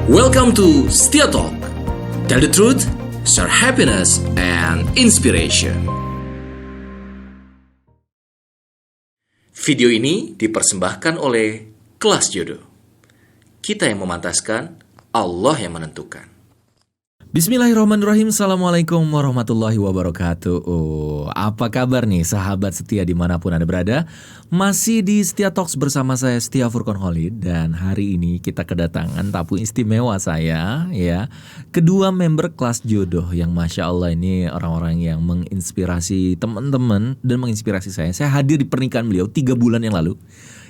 Welcome to Setia Talk. Tell the truth, share happiness and inspiration. Video ini dipersembahkan oleh Kelas Jodoh. Kita yang memantaskan, Allah yang menentukan. Bismillahirrahmanirrahim. Assalamualaikum warahmatullahi wabarakatuh. Apa kabar nih sahabat setia dimanapun Anda berada? Masih di Setia Talks bersama saya Setia Furqan Khalid. Dan hari ini kita kedatangan tamu istimewa saya, ya, kedua member Kelas Jodoh yang Masya Allah ini orang-orang yang menginspirasi teman-teman dan menginspirasi saya. Saya hadir di pernikahan beliau 3 bulan yang lalu.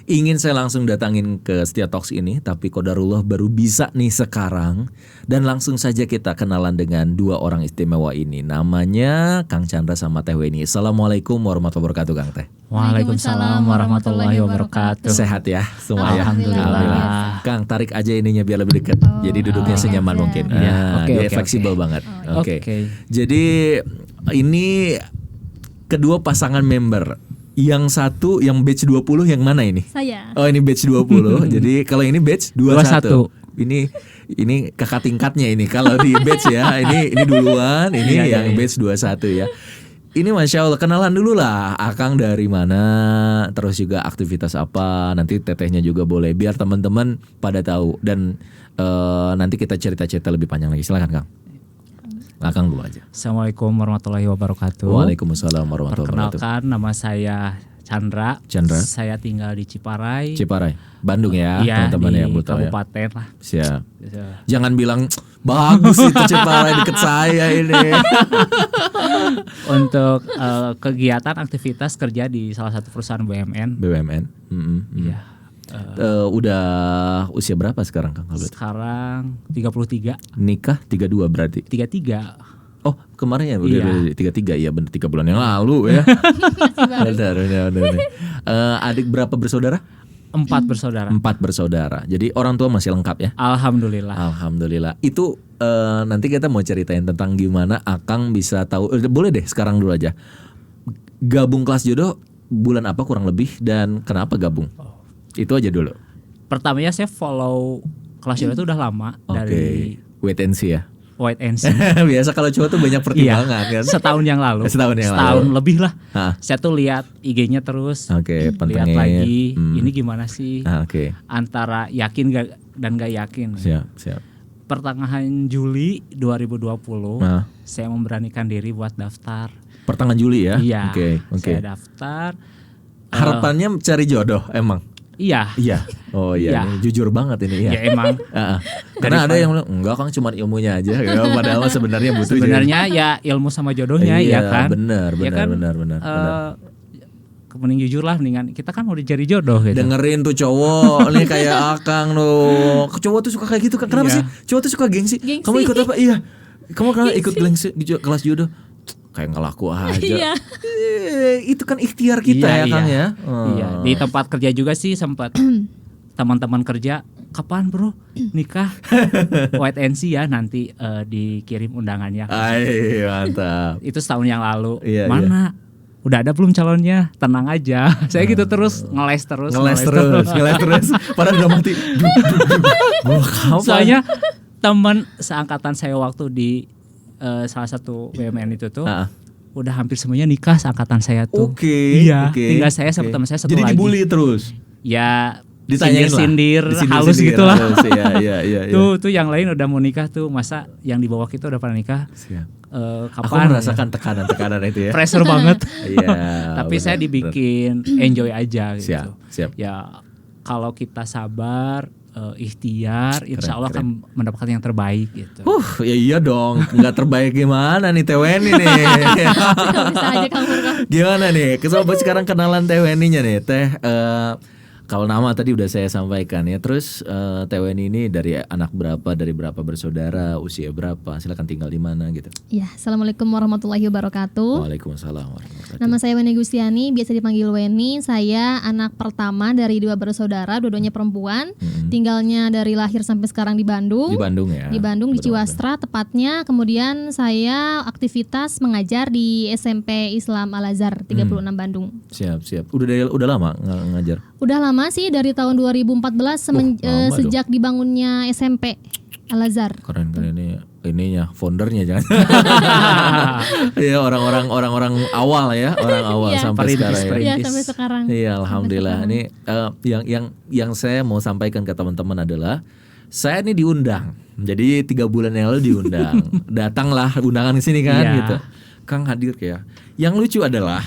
Ingin saya langsung datangin ke Setia Talks ini, tapi qadarullah baru bisa nih sekarang. Dan langsung saja kita kenalan dengan 2 orang istimewa ini. Namanya Kang Chandra sama Teh Weni. Assalamualaikum warahmatullahi wabarakatuh, Kang Teh. Waalaikumsalam warahmatullahi wabarakatuh. Sehat ya semua ya? Alhamdulillah. Kang, tarik aja ininya biar lebih dekat. Jadi duduknya senyaman mungkin. Dia fleksibel banget. Oke. Jadi ini kedua pasangan member. Yang satu yang batch 20 yang mana ini? Saya. Oh, ini batch 20. Jadi kalau ini batch 21. Ini kakak tingkatnya ini. Kalau di batch ya, ini duluan, ini yang batch 21 ya. Ini Masya Allah, kenalan dulu lah. Akang dari mana, terus juga aktivitas apa. Nanti tetehnya juga boleh, biar teman-teman pada tahu. Dan nanti kita cerita-cerita lebih panjang lagi. Silakan Kang. Akang dulu aja. Assalamualaikum warahmatullahi wabarakatuh. Waalaikumsalam warahmatullahi wabarakatuh. Perkenalkan, nama saya Chandra. Saya tinggal di Ciparai. Bandung ya, teman-teman yang belum tahu ya. Kabupaten lah. Siap. Jangan bilang bagus itu Ciparai deket saya ini. Untuk kegiatan aktivitas kerja di salah satu perusahaan BUMN. Iya. Udah usia berapa sekarang Kang? Sekarang 33. Nikah 32 berarti? 33. Oh kemarin ya udah 33 ya, bener 3 bulan yang lalu ya. Benar. Adik berapa bersaudara? 4 bersaudara. 4 bersaudara. Jadi orang tua masih lengkap ya? Alhamdulillah. Itu nanti kita mau ceritain tentang gimana Akang bisa tahu. Boleh deh sekarang dulu aja. Gabung Kelas Jodoh bulan apa kurang lebih dan kenapa gabung? Itu aja dulu. Pertamanya saya follow Kelas Jodoh itu udah lama. Dari wait and see ya. Wait and see. Biasa kalau cowok tuh banyak pertimbangan kan. Setahun yang lalu. Setahun lebih lah. Saya tuh lihat IG-nya terus. Lihat lagi ini gimana sih? Antara yakin dan gak yakin. Siap. Pertengahan Juli 2020 saya memberanikan diri buat daftar. Pertengahan Juli ya? Iya. Saya daftar. Harapannya cari jodoh emang? Iya. Oh iya. Ini jujur banget ini ya. Ya emang. Karena ada yang bilang enggak Kang, cuma ilmunya aja. Padahal sebenarnya butuh. Sebenarnya ya ilmu sama jodohnya ya kan. Benar. Mending jujur lah, mendingan kita kan mau dicari jodoh gitu. Dengerin tuh cowok nih kayak Akang loh. Cowok tuh suka kayak gitu kan. Kenapa sih? Cowok tuh suka gengsi. Kamu ikut apa? Iya. Kamu kan ikut gengsi Kelas Jodoh. Kayak ngelaku aja. Itu kan ikhtiar kita ya Kang ya. Iya, di tempat kerja juga sih sempat teman-teman kerja, kapan bro nikah? Wait and see ya, nanti dikirim undangannya. Mantap. Itu setahun yang lalu. Mana? Udah ada belum calonnya? Tenang aja. Saya gitu terus ngeles terus. Padahal udah mati. Soalnya teman seangkatan saya waktu di salah satu BUMN itu tuh udah hampir semuanya nikah seangkatan saya tuh. Tinggal saya sama teman saya satu lagi. Jadi dibully terus. Ya ditanyain sindir halus gitu lah. Iya. Tuh yang lain udah mau nikah tuh, masa yang di bawah kita udah pada nikah. Kapan? Aku merasakan tekanan itu ya. Pressure banget. Tapi benar, saya dibikin enjoy aja gitu. Siap. Ya kalau kita sabar, ikhtiar, insya Allah akan mendapatkan yang terbaik gitu. Ya iya dong, nggak terbaik gimana nih Teh Weni nih? Bisa aja Kang Furqan. Gimana nih? Coba sekarang kenalan Teh Weninya nih. Teh, kalau nama tadi udah saya sampaikan ya. Terus Teh Weni ini dari anak berapa, dari berapa bersaudara, usia berapa, silakan tinggal di mana gitu. Ya, Assalamualaikum warahmatullahi wabarakatuh. Waalaikumsalam warahmatullahi wabarakatuh. Nama saya Weni Gustiani, biasa dipanggil Weni. Saya anak pertama dari 2 bersaudara, dua-duanya perempuan. Tinggalnya dari lahir sampai sekarang di Bandung. Di Bandung ya. Di Bandung, di Ciwastra tepatnya. Kemudian saya aktivitas mengajar di SMP Islam Al Azhar 36 Bandung. Siap. Udah lama ngajar? Udah lama sih, dari tahun 2014 sejak dibangunnya SMP. Al-Azhar. Keren ininya foundernya jangan. Ya orang-orang awal ya, orang awal sampai sekarang ya. Iya, sampai sekarang. Iya, alhamdulillah. Ini yang saya mau sampaikan ke teman-teman adalah saya ini diundang. Jadi 3 bulan yang lalu diundang. Datanglah undangan ke sini kan gitu. Kang hadir ya. Yang lucu adalah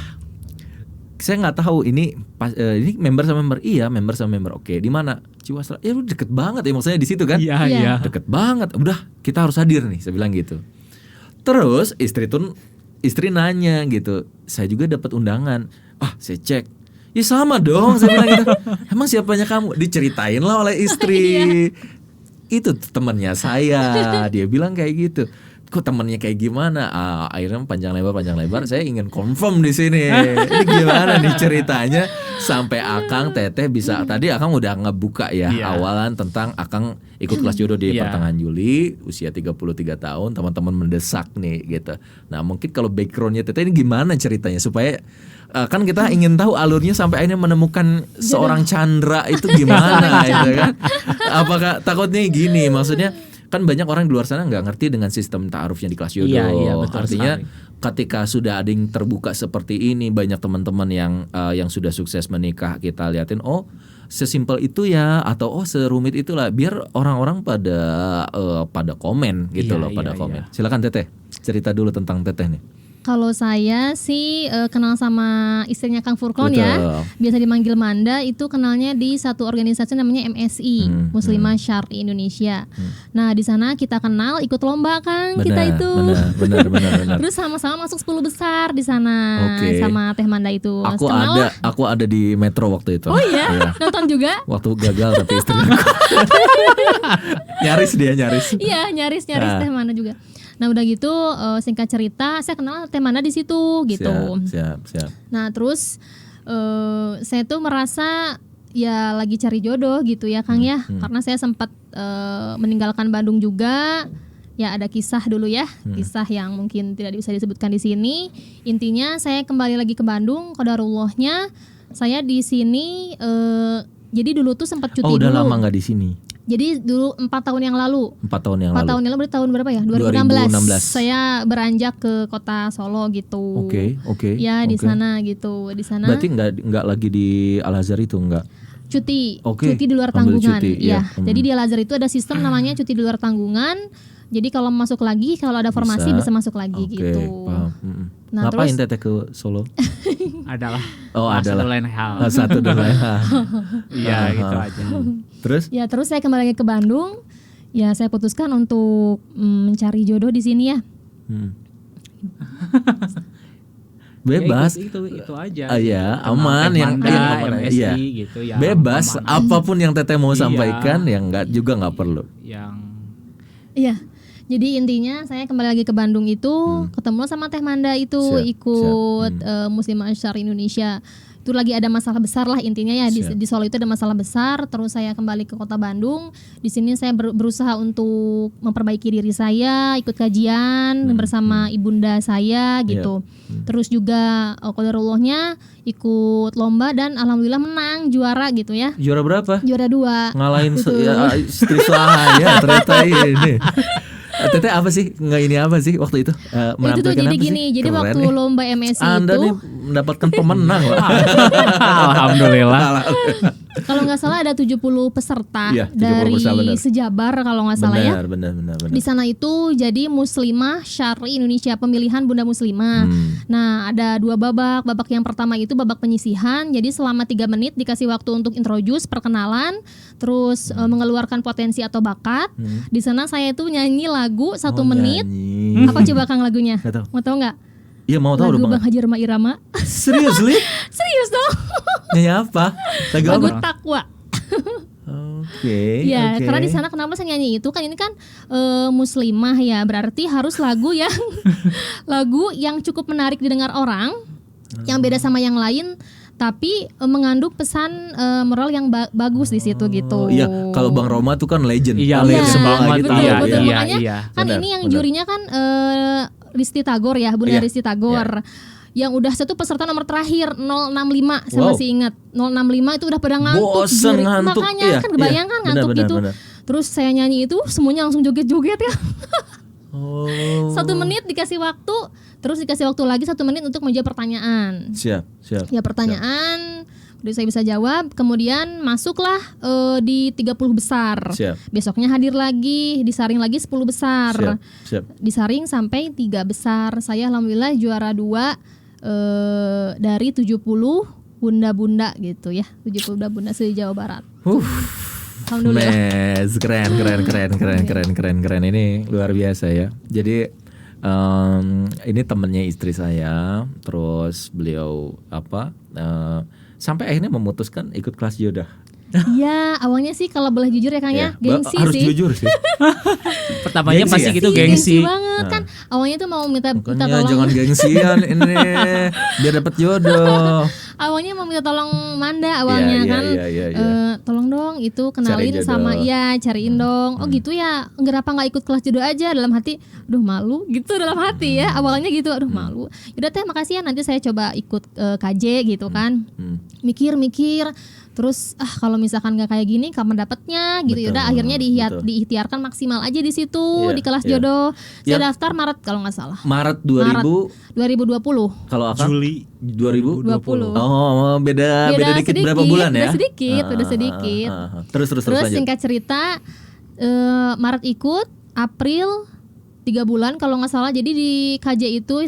saya nggak tahu ini member sama member. Iya, member sama member. Oke, di mana? Ciwastra. Ya lu deket banget ya maksudnya di situ kan? Iya. Deket banget. Udah, kita harus hadir nih, saya bilang gitu. Terus istri nanya gitu. Saya juga dapat undangan. Saya cek. Ya sama dong, saya bilang gitu. Emang siapanya kamu? Diceritain lah oleh istri. Itu temannya saya. Dia bilang kayak gitu. Kok temennya kayak gimana? Akhirnya panjang lebar saya ingin confirm di sini. Ini gimana nih ceritanya sampai Akang Teteh bisa tadi Akang udah ngebuka ya awalan tentang Akang ikut kelas jodoh di pertengahan Juli, usia 33 tahun, teman-teman mendesak nih gitu. Nah, mungkin kalau backgroundnya Teteh ini gimana ceritanya supaya kan kita ingin tahu alurnya sampai akhirnya menemukan seorang Chandra itu gimana gitu kan? Apakah takutnya gini maksudnya kan banyak orang di luar sana nggak ngerti dengan sistem ta'arufnya di kelas jodoh. Iya, betul Artinya sekali. ketika sudah ada yang terbuka seperti ini, banyak teman-teman yang sudah sukses menikah kita liatin, sesimpel itu ya, atau serumit itulah, biar orang-orang pada komen gitu loh, pada komen. Silakan Teteh, cerita dulu tentang Teteh nih. Kalau saya sih kenal sama istrinya Kang Furqon ya, biasa dimanggil Manda, itu kenalnya di satu organisasi namanya MSI, Muslimah Syar'i Indonesia. Nah di sana kita kenal, ikut lomba Kang, kita itu. Benar. Terus sama-sama masuk 10 besar di sana sama Teh Manda itu. Aku ada di Metro waktu itu. Oh iya, nonton juga? Waktu gagal tapi istri aku. nyaris. Iya nyaris Teh Manda juga. Nah udah gitu singkat cerita saya kenal Teh Manda di situ gitu. Siap. Nah terus saya tuh merasa ya lagi cari jodoh gitu ya Kang ya, karena saya sempat meninggalkan Bandung juga. Ya ada kisah dulu ya, kisah yang mungkin tidak bisa disebutkan di sini. Intinya saya kembali lagi ke Bandung, qadarullahnya saya di sini. Jadi dulu tuh sempat cuti dulu. Udah lama nggak di sini? Jadi dulu 4 tahun yang lalu. 4 tahun yang lalu berarti tahun berapa ya? 2016. Saya beranjak ke kota Solo gitu. Oke. Ya di sana gitu. Di sana. Berarti nggak lagi di Al-Azhar itu nggak? Cuti di luar tanggungan. Ya. Jadi di Al-Azhar itu ada sistem namanya cuti di luar tanggungan. Jadi kalau masuk lagi, kalau ada formasi bisa masuk lagi gitu. Paham. Nah, ngapain terus, Teteh ke Solo? adalah adalah satu lain hal. Satu dan lain hal. Iya gitu aja. Terus? Ya terus saya kembali lagi ke Bandung. Ya saya putuskan untuk mencari jodoh di sini ya. Bebas. Ya, itu aja. Ya aman yang MSI gitu ya. Bebas apapun yang Teteh mau sampaikan yang nggak perlu. Iya. Jadi intinya saya kembali lagi ke Bandung itu ketemu sama Teh Manda itu ikut Muslimah Syar'i Indonesia. Itu lagi ada masalah besar lah intinya ya di Solo itu ada masalah besar. Terus saya kembali ke kota Bandung. Di sini saya berusaha untuk memperbaiki diri saya, ikut kajian bersama ibunda saya gitu. Terus juga qadarullahnya ikut lomba dan alhamdulillah menang, juara gitu ya. Juara berapa? Juara 2. Ngalahin istri saya ternyata ini. Teteh apa sih waktu itu? Itu tuh jadi gini, jadi waktu lomba MSI Anda itu nih mendapatkan pemenang lah. Alhamdulillah. Kalau nggak salah ada 70 peserta 70 dari benar. sejabar kalau nggak salah ya. Benar. Di sana itu jadi Muslimah Syar'i Indonesia, pemilihan Bunda Muslimah. Nah ada 2 babak. Babak yang pertama itu babak penyisihan. Jadi selama 3 menit dikasih waktu untuk introduce, perkenalan, terus mengeluarkan potensi atau bakat. Di sana saya itu nyanyi lagu 1 menit. Nyanyi. Apa coba Kang lagunya? Mau tahu nggak? Iya mau tahu lagu dong. Bang Haji Roma Irama. Seriously? Serius dong. Nyanyi apa? Lagu Takwa. Oke. Karena di sana kenapa saya nyanyi itu kan ini kan muslimah ya, berarti harus lagu yang cukup menarik didengar orang, yang beda sama yang lain, tapi mengandung pesan moral yang bagus di situ gitu. Iya, kalau Bang Roma tuh kan legend. Iya, banget betul. Iya. Makanya kan ini yang jurinya kan Risti Tagor ya, Bunda Risti Tagor. Yang udah satu peserta nomor terakhir 065 saya masih ingat 065 itu udah pada ngantuk. Bosen ngantuk. Makanya kan kebayang kan ngantuk gitu. Terus saya nyanyi itu semuanya langsung joget-joget ya. 1 Oh. menit dikasih waktu, terus dikasih waktu lagi 1 menit untuk menjawab pertanyaan. Siap. Ya pertanyaan, udah saya bisa jawab, kemudian masuklah di 30 besar. Siap. Besoknya hadir lagi, disaring lagi 10 besar. Siap. Disaring sampai 3 besar. Saya alhamdulillah juara 2 dari 70 bunda-bunda gitu ya. 70 bunda-bunda se-Jawa Barat. Alhamdulillah. Mes, keren. Ini luar biasa ya. Jadi ini temennya istri saya, terus beliau sampai akhirnya memutuskan ikut kelas jodoh. Iya, awalnya sih kalau boleh jujur ya Kang ya, gengsi harus sih. jujur sih. Pertamanya Gengsi pasti ya? gitu gengsi. banget kan. Awalnya tuh mau minta Makanya tolong. jangan gengsian ini biar dapat jodoh. Awalnya mau minta tolong Manda awalnya Iya, kan. iya. Tolong dong itu Cariin kenalin jodoh. sama cariin dong. Oh gitu ya. Kenapa nggak ikut kelas jodoh aja, dalam hati. Aduh malu gitu dalam hati ya. Awalnya gitu, aduh malu. Yaudah teh makasih ya, nanti saya coba ikut KJ gitu kan. Mikir. Terus kalau misalkan nggak kayak gini kapan dapetnya gitu. Betul, Yaudah akhirnya betul. diikhtiarkan maksimal aja di situ Iya, di kelas iya. jodoh. Saya Yang- daftar Maret kalau nggak salah. Maret 2020. 2020. Kalau Akang Juli 2020. Oh, beda dikit sedikit, berapa bulan ya? Udah sedikit. Terus Terus lanjut. singkat cerita Maret ikut, April 3 bulan kalau nggak salah. Jadi di KJ itu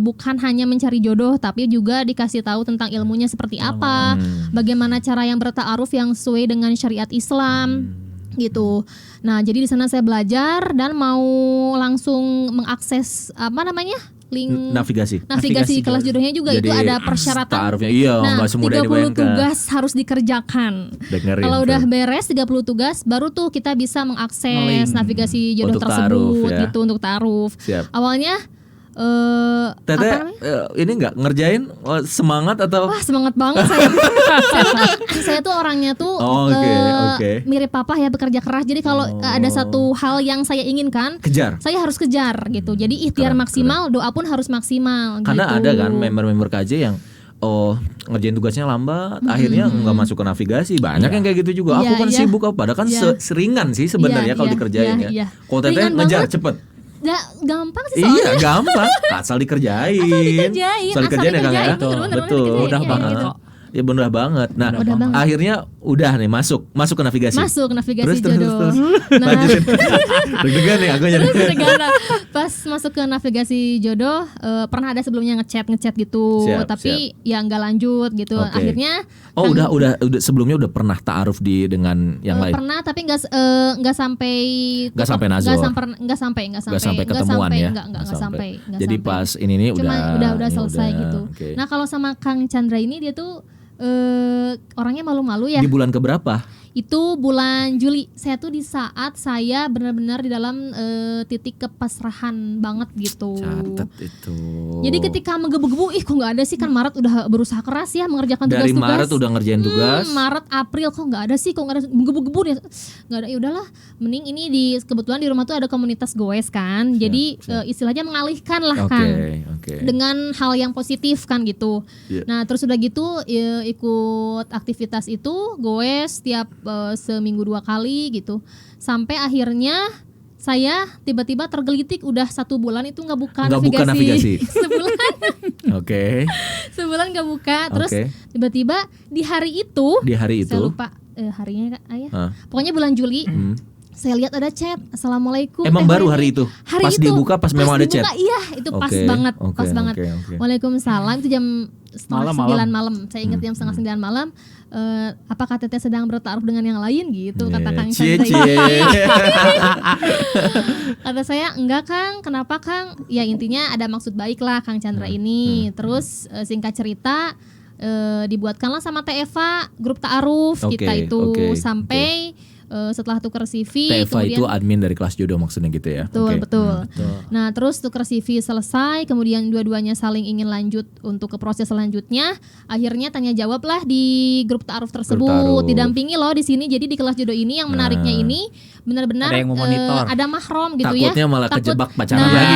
bukan hanya mencari jodoh, tapi juga dikasih tahu tentang ilmunya seperti apa, bagaimana cara yang berta'aruf yang sesuai dengan syariat Islam gitu. Nah jadi di sana saya belajar dan mau langsung mengakses link Navigasi navigasi kelas jodohnya juga. Jadi, itu ada persyaratan. ta'arufnya, iya, nggak semudah 30 dibayangkan. tugas harus dikerjakan. Dengerin Kalau tuh. udah beres 30 tugas, baru tuh kita bisa mengakses navigasi jodoh Untuk tersebut ta'aruf, ya. gitu untuk ta'aruf. Siap. Awalnya Teteh apa namanya? ini nggak ngerjain semangat atau Wah semangat banget saya. Saya tuh orangnya tuh Oh, oke. mirip papa ya, bekerja keras. Jadi kalau ada satu hal yang saya inginkan, kejar? saya harus kejar gitu. Jadi ikhtiar Keren, maksimal, doa pun harus maksimal. Karena gitu. ada kan member-member KJ yang ngerjain tugasnya lambat, akhirnya nggak masuk ke navigasi. Banyak yang kayak gitu juga. Aku Iya, kan iya. sibuk, padahal kan Iya. seringan sih sebenarnya Iya, kalau iya, dikerjain iya, ya. iya. Kalau Teteh Ringan ngejar banget. cepet. Gampang sih soalnya. Iya gampang, asal dikerjain. Asal dikerjain, ya Kang ya. bener-bener Betul, dikerjain, udah iya, banget. gitu. Ya bener banget. Nah, Mudah banget. akhirnya udah nih masuk ke navigasi. Masuk ke navigasi Terus, jodoh. Nah, lanjutin. Deg-degan nih aku jadi. terus negara pas masuk ke navigasi jodoh pernah ada sebelumnya ngechat gitu, Siap, tapi ya nggak lanjut gitu. Oke. Akhirnya Oh, udah sebelumnya udah pernah ta'aruf dengan yang lain. pernah, tapi nggak sampai Nggak sampai nazar. nggak sampai ketemuan ya. nggak sampai. Nggak Jadi sampai. pas ini Cuma udah selesai udah, gitu. oke. Nah kalau sama Kang Chandra ini dia tuh orangnya malu-malu ya. Di bulan keberapa? Itu bulan Juli. Saya tuh di saat saya benar-benar di dalam titik kepasrahan banget gitu. Catat itu. Jadi ketika menggebu-gebu, kok nggak ada sih, kan Maret udah berusaha keras ya mengerjakan Dari tugas-tugas. Maret udah ngerjain tugas. Maret, April kok nggak ada sih, kok nggak ada, menggebu-gebu deh, nggak ada. Ya udahlah, mending ini kebetulan di rumah tuh ada komunitas goes kan, jadi istilahnya mengalihkan lah kan. Oke. Dengan hal yang positif kan gitu. Iya. Nah terus udah gitu ikut aktivitas itu goes tiap seminggu 2 kali gitu. Sampai akhirnya saya tiba-tiba tergelitik udah 1 bulan itu nggak buka navigasi. Sebulan. Oke. Sebulan nggak buka. Terus Oke. tiba-tiba di hari itu. Saya lupa harinya ayah. Pokoknya bulan Juli. Saya lihat ada chat, Assalamualaikum. Emang baru hari itu? Hari Pas itu, dibuka pas memang ada chat? Iya, itu pas Oke, banget, oke, pas banget. oke. Waalaikumsalam, itu jam setengah Malam. 9 malam. Saya ingat jam setengah 9 malam. Apakah teteh sedang bertaruh dengan yang lain gitu, kata Kang Cie, Chandra. cie. Kata saya, enggak Kang, kenapa Kang? Ya intinya ada maksud baik lah Kang Chandra ini. Terus singkat cerita dibuatkanlah sama Teh Eva grup ta'aruf Oke, kita itu oke, sampai setelah tuker CV Teva kemudian itu admin dari kelas jodoh maksudnya gitu ya. betul Oke. betul. Nah terus tuker CV selesai, kemudian dua-duanya saling ingin lanjut untuk ke proses selanjutnya. Akhirnya tanya jawab lah di grup ta'aruf tersebut, ta'aruf. didampingi loh di sini. Jadi di kelas jodoh ini yang menariknya ini benar-benar ada yang memonitor. ada mahram gitu Takutnya ya. malah Takut- kejebak pacaran Nah, lagi.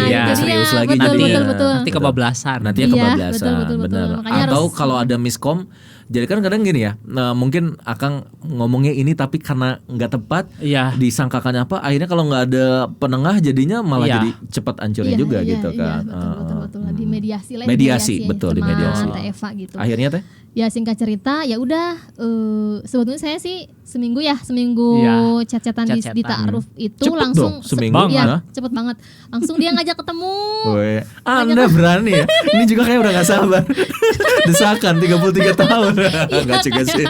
iya. Jadi serius lagi betul, jadinya. betul. Nanti kebablasan. Nanti Iya, kebablasan, betul. benar. Makanya Atau harus- kalau ada miskom, jadi kan kadang gini ya, mungkin Akang ngomongnya ini tapi karena nggak tepat, Iya. disangkakan apa, akhirnya kalau nggak ada penengah jadinya malah Iya. jadi cepat hancurnya Iya, juga iya, gitu iya, kan. betul. Di mediasi lah. Mediasi, betul, di sama mediasi. Teh Eva gitu. Akhirnya teh, Ya singkat cerita ya udah sebetulnya saya sih seminggu Iya. chat-chatan di Chat-chatan. ta'aruf itu Cepet langsung dong, seminggu. ya, Hah? cepet banget. Langsung dia ngajak ketemu. Weh, Anda berani ya? Ini juga kayak udah gak sabar. Desakan 33 tahun. Enggak juga sih.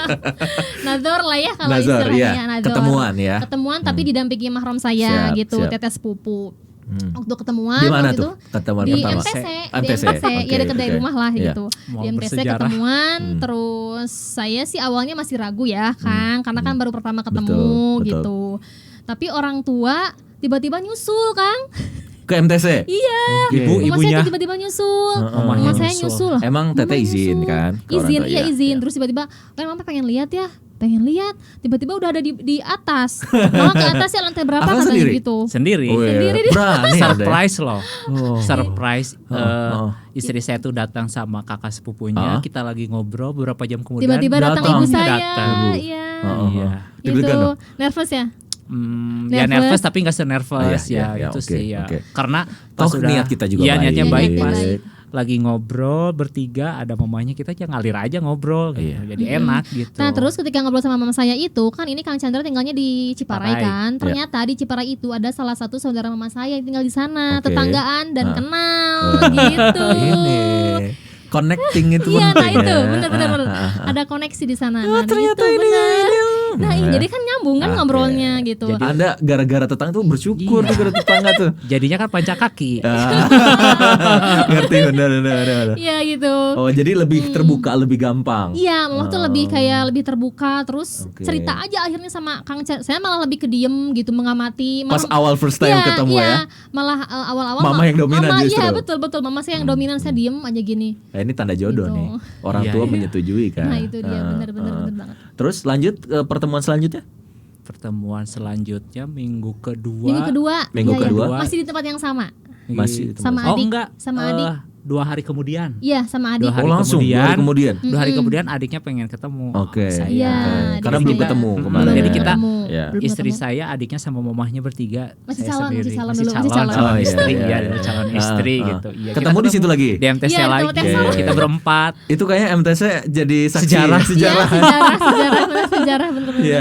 Nazar lah ya kalau Nazar, istilahnya iya. nazar. Ketemuan ya. Ketemuan tapi didampingi mahram saya Siap, gitu, siap. teteh sepupu. Waktu ketemuan Di mana waktu tuh ketemuan di pertama? MTC, MTC, di MTC, ya oke, dekat dari oke. rumah lah Iya. gitu. Mau Di MTC bersejarah. ketemuan, terus saya sih awalnya masih ragu ya, Kang, karena kan baru pertama ketemu Betul. gitu. Tapi orang tua tiba-tiba nyusul, Kang. Ke MTC? Iya. Oke. Ibu, Mama ibunya. saya tiba-tiba nyusul. Mamanya Mama saya nyusul. nyusul. Emang teteh Mama izin nyusul. kan? ke orang Izin, tua? iya Iya, izin. iya. Terus tiba-tiba, kan mama pengen lihat ya. Pengen lihat, tiba-tiba udah ada di atas. Mama ke atas ya lantai berapa Akang katanya sendiri? gitu. Sendiri. Oh, iya. Sendiri dia. Berani ada ya? Surprise loh. Oh. Surprise. Oh. Istri saya tuh datang sama kakak sepupunya. Kita lagi ngobrol beberapa jam kemudian. Tiba-tiba datang Datang. ibu saya. Datang. Iya. Iya. Gitu. Deg-degan dong? Nervous ya? Ya Nervous. nervous tapi nggak senervous Iya, itu oke, sih ya. oke. Karena Toh pas niat kita juga iya, baik. niatnya baik Niatnya pas baik. lagi ngobrol bertiga ada mamanya kita aja ngalir aja ngobrol gitu. Iya. Jadi enak gitu. Nah terus ketika ngobrol sama mama saya itu kan ini Kang Chandra tinggalnya di Ciparai Ciparai. kan. Ternyata di Ciparai itu ada salah satu saudara mama saya yang tinggal di sana, Oke. tetanggaan dan Ah. kenal gitu. Ini connecting itu Iya, nah penting itu ya. bener. Ada koneksi di sana. Oh, Nah, ternyata gitu, ini. bener. Nah, iya, jadi kan nyambung kan Oke. ngobrolnya gitu. Jadi- Anda gara-gara tetangga tuh bersyukur Iya. tuh gara tetangga tuh. Jadinya kan panca kaki. Ngerti benar. Iya gitu. Oh, jadi lebih terbuka, lebih gampang. Iya, mama tuh lebih kayak lebih terbuka terus Oke. cerita aja akhirnya sama Kang Chandra. Saya malah lebih ke diem gitu mengamati. Pas Malah- awal first time Iya, ketemu iya. ya. Malah awal-awal Mama yang dominan mama, justru. Iya betul mama saya yang dominan, saya diem aja gini. Nah, ini tanda jodoh Gitu. nih. Orang Iya, tua iya. menyetujui kan. Nah itu dia bener banget. Terus lanjut ke pertemuan selanjutnya? Pertemuan selanjutnya minggu kedua. Minggu iya, iya. kedua. Masih di tempat yang sama. Masih di tempat Sama Oh adik, enggak. sama eh, adik. 2 hari kemudian. Iya sama adik. 2 hari Oh, langsung 2 hari kemudian. 2 hari kemudian adiknya pengen ketemu. Oke. Saya. Iya, Oke. Karena adik belum saya. ketemu Hmm, kemarin. jadi ya. kita- Iya. Belum Istri ketemu. saya, adiknya sama mamahnya bertiga. Masih saya calon, sendiri. masih calon Masih dulu, masih calon, calon. Oh, iya, istri iya, ya, iya. calon istri gitu. Iya, kita Ketemu di situ lagi. Di MTC Iya, di lagi. tempat yang sama. Kita berempat. Itu kayaknya MTC jadi saksi Sejarah. sejarah. Iya, sejarah bener. Iya.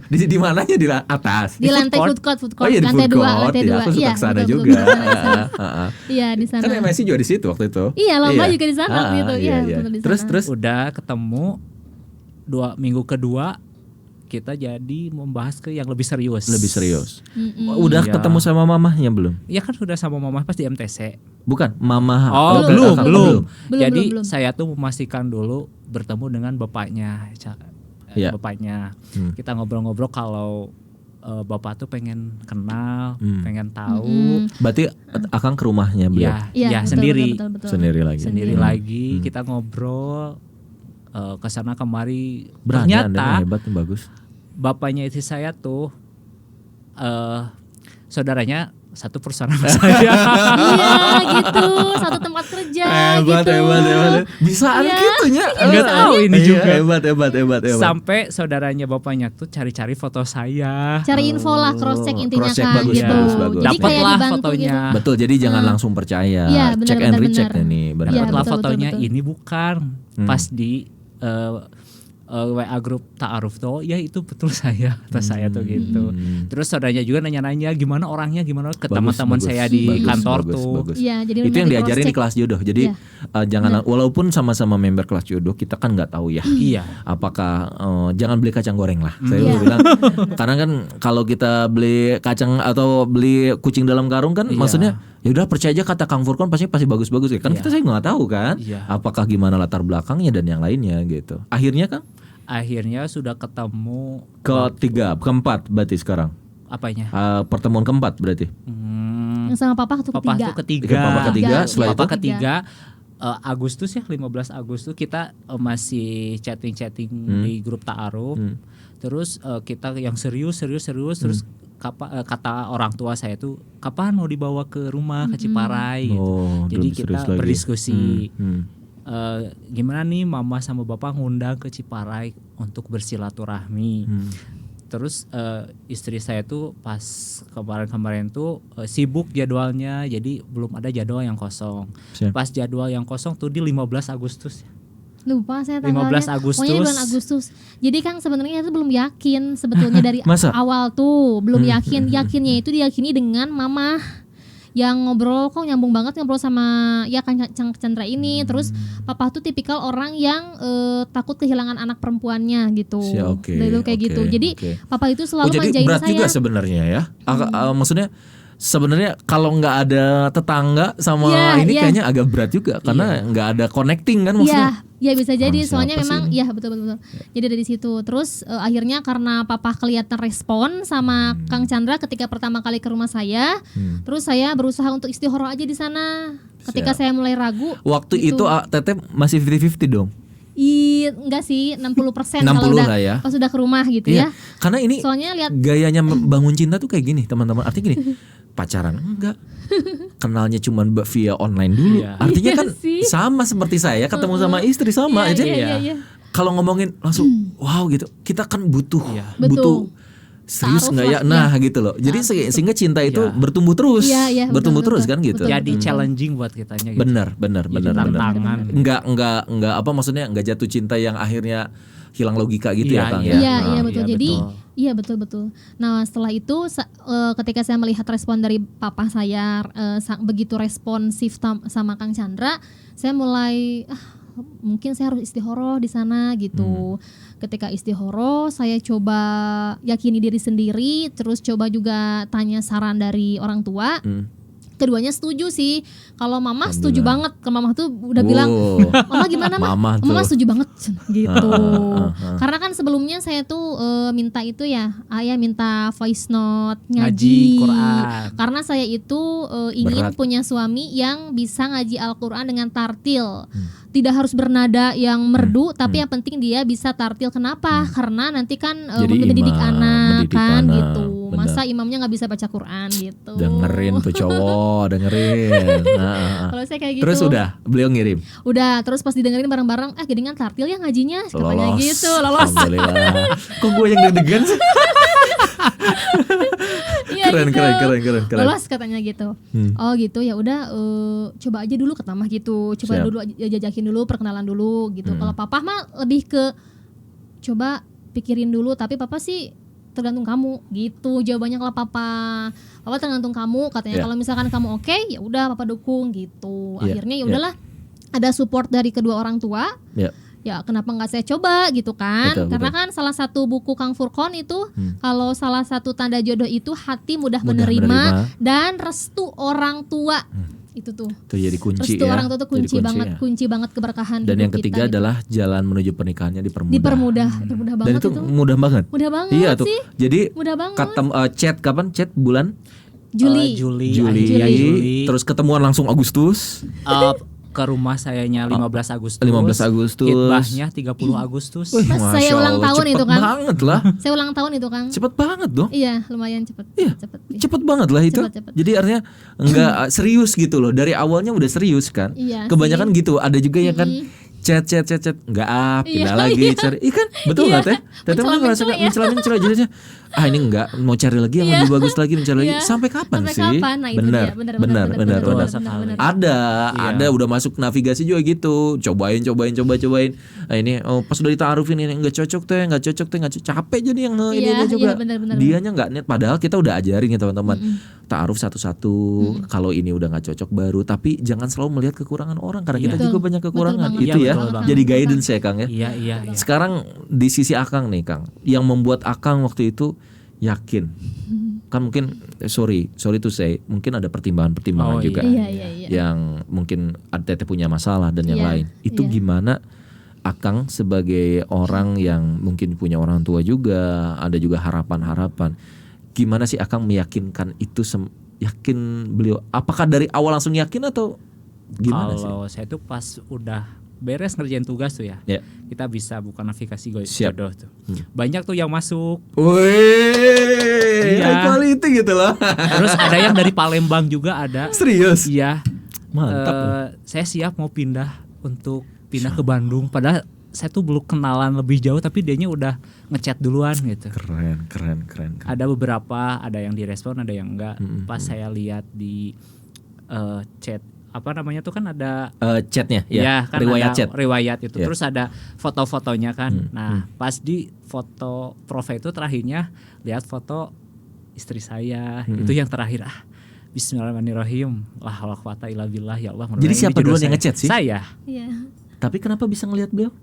Di mananya di atas. Di lantai food food court, Oh iya di lantai food 2, court. lantai Ya, 2. aku suka kesana betul, juga. betul, di sana. Heeh. Iya di sana. Kan MSC juga di situ waktu itu. Iya, lomba juga di sana waktu itu. Iya, betul di sana. Terus Udah ketemu 2 minggu kedua kita jadi membahas ke yang lebih serius. lebih serius. Mm-mm. Udah Iya. ketemu sama mamahnya belum? Ya kan sudah sama mama pas di MTC. Bukan, mama. Oh, belum, Kakak belum. Belum, Jadi belum. saya tuh memastikan dulu bertemu dengan bapaknya. Iya. Bapaknya. Hmm. Kita ngobrol-ngobrol kalau bapak tuh pengen kenal, pengen tahu. Mm-mm. Berarti Akang ke rumahnya beliau Ya, Iya, betul, sendiri. betul. sendiri lagi. Sendiri Hmm. lagi kita ngobrol ke sana kemari. Berani Anda Ternyata nih, hebat nih, bagus. bapaknya istri saya tuh saudaranya satu perusahaan sama saya. Iya gitu, satu tempat kerja gitu. hebat. Bisaan Iya. gitunya. Nggak tahu ini Iya, juga. Hebat. Sampai saudaranya bapaknya tuh cari-cari foto saya. Cari info lah, cross check intinya cross check, kan bagus, gitu. bagus. Jadi kayak Dapatlah dibantu fotonya. gitu. Betul, jadi jangan langsung percaya. Iya, Check benar, and recheck benar. nih, benar. Iya, Dapatlah betul, fotonya, betul. ini bukan pas di WA grup ta'aruf tuh, ya itu betul saya, atas saya tuh gitu. Terus saudaranya juga nanya-nanya gimana orangnya, gimana ke teman-teman bagus. saya di Bagus, kantor bagus, tuh. bagus. Iya, jadi Itu yang benar diajarin di di-cross-check. kelas jodoh. Jadi Iya. jangan, walaupun sama-sama member kelas jodoh, kita kan nggak tahu ya. Iya. Apakah jangan beli kacang goreng lah. Saya Iya. bilang karena kan kalau kita beli kacang atau beli kucing dalam karung kan, Iya. maksudnya ya udah percaya aja kata Kang Furkon pasti bagus-bagus ya. Kan Iya. kita saya nggak tahu kan. Iya. Apakah gimana latar belakangnya dan yang lainnya gitu. Akhirnya kan Akhirnya sudah ketemu ketiga, keempat berarti sekarang. apanya? Pertemuan keempat berarti. Yang sama papa tuh Papa ketiga. tuh ketiga. Papa ketiga, setelah Papa itu? ketiga Agustus ya, 15 Agustus kita masih chatting-chatting di grup ta'aruf. Terus kita yang serius terus kata orang tua saya tuh kapan mau dibawa ke rumah ke Ciparai gitu. Oh, Jadi lebih serius kita lagi. berdiskusi. Hmm. Gimana nih mama sama bapak ngundang ke Ciparai untuk bersilaturahmi. Terus istri saya tuh pas kemarin tuh sibuk jadwalnya, jadi belum ada jadwal yang kosong. Siap. Pas jadwal yang kosong tuh di 15 Agustus. Lupa saya tanggalnya. 15 Agustus. Pokoknya di bulan Agustus. Jadi Kang sebenarnya itu belum yakin sebetulnya dari Masa? awal tuh belum yakin. Yakinnya itu diyakini dengan mama yang ngobrol kok nyambung banget ngobrol sama ya Kang Chandra ini. Terus papa tuh tipikal orang yang takut kehilangan anak perempuannya gitu. Oke, Dulu kayak oke, gitu. Jadi oke. papa itu selalu jadi manjain berat saya. juga sebenarnya ya. Maksudnya sebenarnya kalau nggak ada tetangga sama Iya, ini iya. kayaknya agak berat juga karena nggak ada connecting kan maksudnya. Ya bisa jadi Orang soalnya siapa sih memang ini? ya betul. Jadi dari situ terus akhirnya karena papa kelihatan respon sama Kang Chandra ketika pertama kali ke rumah saya, terus saya berusaha untuk istikharah aja di sana. Ketika Siap. saya mulai ragu, Waktu gitu. itu Teteh masih 50-50 dong. Enggak sih 60% 60 kalau udah lah ya. pas udah ke rumah gitu Iya. ya. Karena ini Soalnya lihat gayanya membangun cinta tuh kayak gini teman-teman. Artinya gini, pacaran enggak, kenalnya cuma via online dulu. Iya. Artinya Iya kan sih. sama seperti saya ketemu sama istri sama aja. Iya. Kalau ngomongin langsung wow gitu, kita kan butuh Betul. serius Taruh nggak ya? lah, Nah gitu loh. Jadi sehingga cinta itu Iya. bertumbuh terus, Iya, bertumbuh betul, terus kan gitu. betul. Jadi challenging buat kitanya gitu. Benar. tantangan. Enggak apa maksudnya enggak jatuh cinta yang akhirnya hilang logika gitu ya Iya, Kang iya. ya. Iya, Nah, iya betul. Jadi betul. iya betul. Nah, setelah itu ketika saya melihat respon dari papa saya begitu responsif sama Kang Chandra, saya mulai mungkin saya harus istikharah di sana gitu. Ketika istikharah, saya coba yakini diri sendiri, terus coba juga tanya saran dari orang tua. Keduanya setuju sih. Kalau mama setuju banget. Kalau mama tuh udah bilang, mama gimana mah? Mama setuju banget gitu. Karena kan sebelumnya saya tuh minta itu ya, ayah minta voice note ngaji Quran. Karena saya itu ingin Berat. punya suami yang bisa ngaji Al-Quran dengan tartil. Tidak harus bernada yang merdu, tapi yang penting dia bisa tartil. Kenapa? Karena nanti kan Jadi mendidik imam, anak mendidik kan anak, gitu. benar. Masa imamnya nggak bisa baca Quran gitu. Dengerin tuh cowok, dengerin. Nah. Kalau saya kayak gitu. Terus udah beliau ngirim. Udah, terus pas didengerin bareng-bareng, gedengan tartil ya ngajinya, katanya Lolos. gitu, lolos. Alhamdulillah. Kok gue yang deg-degan sih? Iya, Keren, gitu. keren. Lolos katanya gitu. Oh gitu, ya udah coba aja dulu kata mah gitu. Coba Siap. dulu jajakin dulu, perkenalan dulu gitu. Kalau papa mah lebih ke coba pikirin dulu, tapi papa sih tergantung kamu gitu. Jawabannya kalau papa tergantung kamu katanya. Iya. Kalau misalkan kamu oke, ya udah papa dukung gitu. Iya, Akhirnya ya iya. udahlah, ada support dari kedua orang tua. Ya. Ya kenapa nggak saya coba gitu kan? Betul, Karena betul. kan salah satu buku Kang Furqon itu kalau salah satu tanda jodoh itu hati mudah Mudah menerima menerima. dan restu orang tua. Itu tuh. Itu jadi kunci Restu ya. orang tua tuh Jadi kunci banget, ya. kunci banget keberkahan Dan hidup yang ketiga kita, gitu. adalah jalan menuju pernikahannya dipermudah. dipermudah Dan banget itu itu. mudah banget. Mudah banget Iya tuh. sih. Jadi Mudah banget. chat kapan? Chat bulan Juli. Juli. Terus ketemuan langsung Agustus. Ke rumah sayanya 15 Agustus. 15 Agustus. Khitbahnya 30 Agustus. Wih, Pas Masya saya ulang Allah, tahun cepet itu kan. banget lah. Saya ulang tahun itu Kang. Cepet banget dong. Iya, lumayan cepet. Iya, Cepet. cepet banget lah itu. Cepet. Jadi artinya enggak serius gitu loh. Dari awalnya udah serius kan. Iya Kebanyakan sih. gitu. Ada juga yang kan chat enggak pindah lagi cari. Kan? Betul Iya. enggak Teh? Teteh mah ngerasa Mencela-mencela ya. mencela jadinya ini enggak mau cari lagi yang lebih bagus lagi, mencari lagi. Iya. Sampai kapan Sampai sih? kapan? Nah, itu benar, dia. Benar, benar. benar, sekali. Ada udah masuk navigasi juga gitu. Cobain. Nah, ini pas udah ditaarufin ini enggak cocok teh, capek jadi yang ininya juga. Iya, benar. Dianya enggak net padahal kita udah ajarin ya teman-teman. Taaruf satu-satu. Kalau ini udah enggak cocok baru, tapi jangan selalu melihat kekurangan orang karena kita Betul. juga banyak kekurangan. Betul Itu banget. ya. Iya, betul Jadi guidance ya Kang ya. Iya. Sekarang di sisi Akang nih Kang, yang membuat Akang waktu itu yakin, kan mungkin sorry to say, mungkin ada pertimbangan Oh, juga, Iya. yang mungkin Teteh punya masalah dan yang Iya, lain. Itu iya. gimana Akang sebagai orang yang mungkin punya orang tua juga, ada juga harapan-harapan. Gimana sih Akang meyakinkan itu, yakin beliau? Apakah dari awal langsung yakin atau gimana sih? Kalau saya tuh pas udah beres ngerjain tugas tuh ya. Ya. Kita bisa buka navigasi Siap. jodoh tuh. Banyak tuh yang masuk. Wih, Iya. high quality gitu loh. Terus ada yang dari Palembang juga ada. Serius? Iya. Mantap. Saya siap mau pindah ke Bandung. Padahal saya tuh belum kenalan lebih jauh, tapi dianya udah ngechat duluan gitu. Keren. Ada beberapa, ada yang direspon, ada yang enggak. Pas saya lihat di chat, apa namanya tuh kan ada Chatnya, ya kan riwayat ada chat. riwayat itu. Ya. Terus ada foto-fotonya kan. Nah, pas di foto profil itu terakhirnya lihat foto istri saya. Itu yang terakhir. Bismillahirrahmanirrahim. La haula wala quwata illa billah, ya Allah. Jadi mudah-mudahan siapa ini jodoh duluan yang saya. ngechat sih? Saya. Iya. Tapi kenapa bisa ngelihat beliau?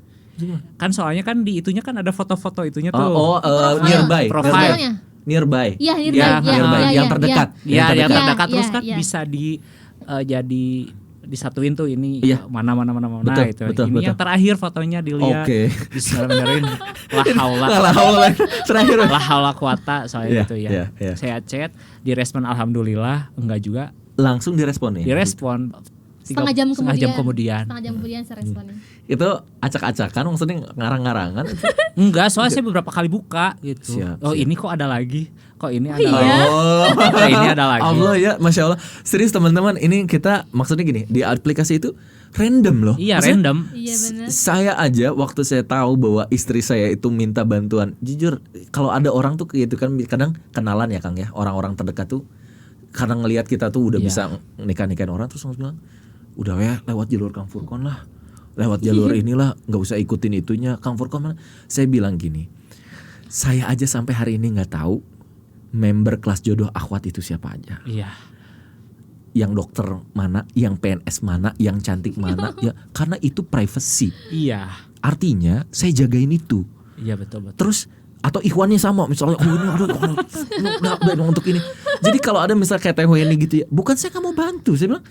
Kan soalnya kan di itunya kan ada foto-foto itunya tuh. Nearby. Profilnya. Nearby. Iya, Nearby, yang terdekat. Iya, yang terdekat. terdekat Iya, terus iya, kan iya. bisa jadi disatuin tuh ini Iya. mana Betul, itu. betul, Ini betul. yang terakhir fotonya dilihat. Oke. Bismillahirrahmanirrahim. La haula Terakhir. la haula quwata soalnya Iya, gitu ya. iya. Saya chat, direspon alhamdulillah, enggak juga. Langsung direspon nih. Direspon Setengah jam kemudian. Setengah jam kemudian saya responnya. Itu acak-acakan maksudnya ngarang-ngarangan. Enggak, soalnya saya beberapa kali buka gitu. Siap. Ini kok ada lagi? Kok ini ada Iya. lagi? Kok ini ada lagi? Allah ya, Masya Allah. Serius teman-teman, ini kita maksudnya gini, di aplikasi itu random loh. Iya, Maksudnya, random. Iya benar. Saya aja waktu saya tahu bahwa istri saya itu minta bantuan, jujur kalau ada orang tuh gitu kan kadang kenalan ya Kang ya, orang-orang terdekat tuh karena ngelihat kita tuh udah Iya. bisa nikah-nikahin orang terus langsung bilang, udah ya lewat jalur Kang Furqon lah, lewat jalur inilah, nggak usah ikutin itunya Kang Furqon mana. Saya bilang gini, saya aja sampai hari ini nggak tahu member kelas jodoh akhwat itu siapa aja. Iya. Yang dokter mana, yang PNS mana, yang cantik mana, ya karena itu privacy. Iya. Artinya saya jagain itu. Iya, betul. Terus atau ikhwannya sama misalnya ini ada untuk ini. Jadi kalau ada misalnya kayak Teh ini gitu ya, bukan saya nggak mau bantu, saya bilang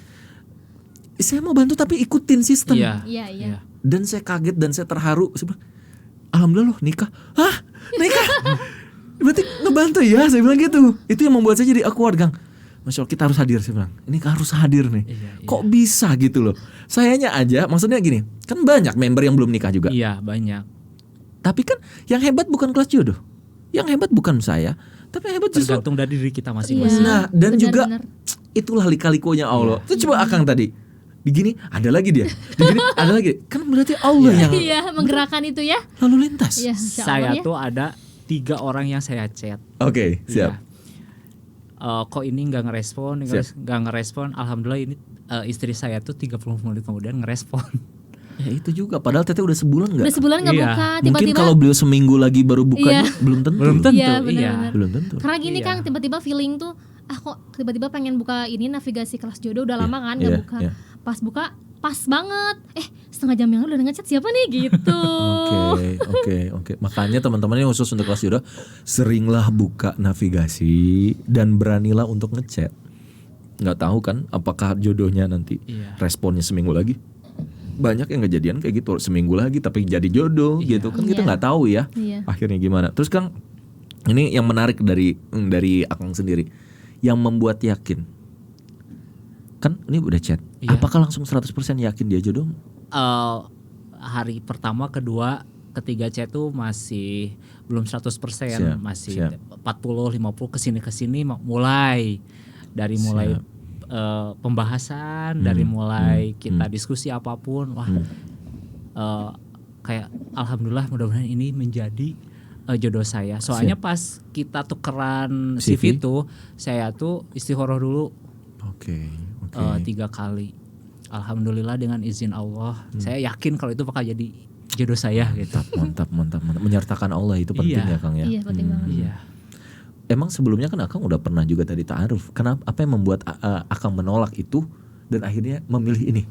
saya mau bantu tapi ikutin sistem. Iya. Iya. Dan saya kaget dan saya terharu. Saya bilang, alhamdulillah loh nikah. Hah? Nikah? Berarti ngebantu ya, saya bilang gitu. Itu yang membuat saya jadi awkward, Gang. Masya Allah kita harus hadir, saya bilang. Ini harus hadir nih. Iya. Kok bisa gitu loh. Sayanya aja, maksudnya gini, kan banyak member yang belum nikah juga. Iya, banyak. Tapi kan yang hebat bukan kelas jodoh. Yang hebat bukan saya, tapi yang hebat justru. Tergantung dari diri kita Iya. masing-masing. Nah, dan juga benar. itulah lika-likunya Allah. Itu coba Akang tadi. Begini ada lagi dia. Begini ada lagi. Kan berarti Allah yang Iya, menggerakkan itu ya. lalu lintas. Iya, insya Saya Allah ya. tuh ada 3 orang yang saya chat. Oke, siap. Iya. Kok ini nggak ngerespon. Alhamdulillah ini istri saya tuh 30 menit kemudian ngerespon. Ya itu juga. Padahal Teteh udah sebulan nggak? Udah sebulan nggak Iya. buka, Mungkin tiba-tiba. kalau beliau seminggu lagi baru bukanya Iya. belum tentu. Belum tentu. Iya, Iya. benar-benar. Belum tentu. Karena gini Iya. Kang, tiba-tiba feeling tuh, kok tiba-tiba pengen buka ini navigasi kelas jodoh udah lama kan nggak iya, buka. iya. Pas buka, pas banget. Setengah jam yang lalu udah ngechat siapa nih gitu. Oke. Makanya teman-teman yang khusus untuk kelas jodoh, seringlah buka navigasi dan beranilah untuk ngechat. Nggak tahu kan apakah jodohnya nanti Iya. responnya seminggu lagi. Banyak yang kejadian kayak gitu, seminggu lagi tapi jadi jodoh Iya. gitu kan kita Iya. nggak tahu ya. Iya. Akhirnya gimana? Terus Kang, ini yang menarik dari Akang sendiri, yang membuat yakin. Kan ini udah chat. Iya. Apakah langsung 100% yakin dia jodoh? Hari pertama, kedua, ketiga chat tuh masih belum 100%, Siap, masih siap. 40, 50 kesini mulai dari mulai pembahasan, dari mulai kita diskusi apapun, wah kayak alhamdulillah mudah-mudahan ini menjadi jodoh saya. Soalnya pas kita tukeran CV? CV tuh saya tuh istikharah dulu Oke. 3 kali. Alhamdulillah dengan izin Allah, saya yakin kalau itu bakal jadi jodoh saya gitu. Mantap. Menyertakan Allah itu penting Iya. ya Kang ya. Iya, penting banget. Iya. Emang sebelumnya kan Akang udah pernah juga tadi ta'aruf. Kenapa? Apa yang membuat Akang menolak itu dan akhirnya memilih ini?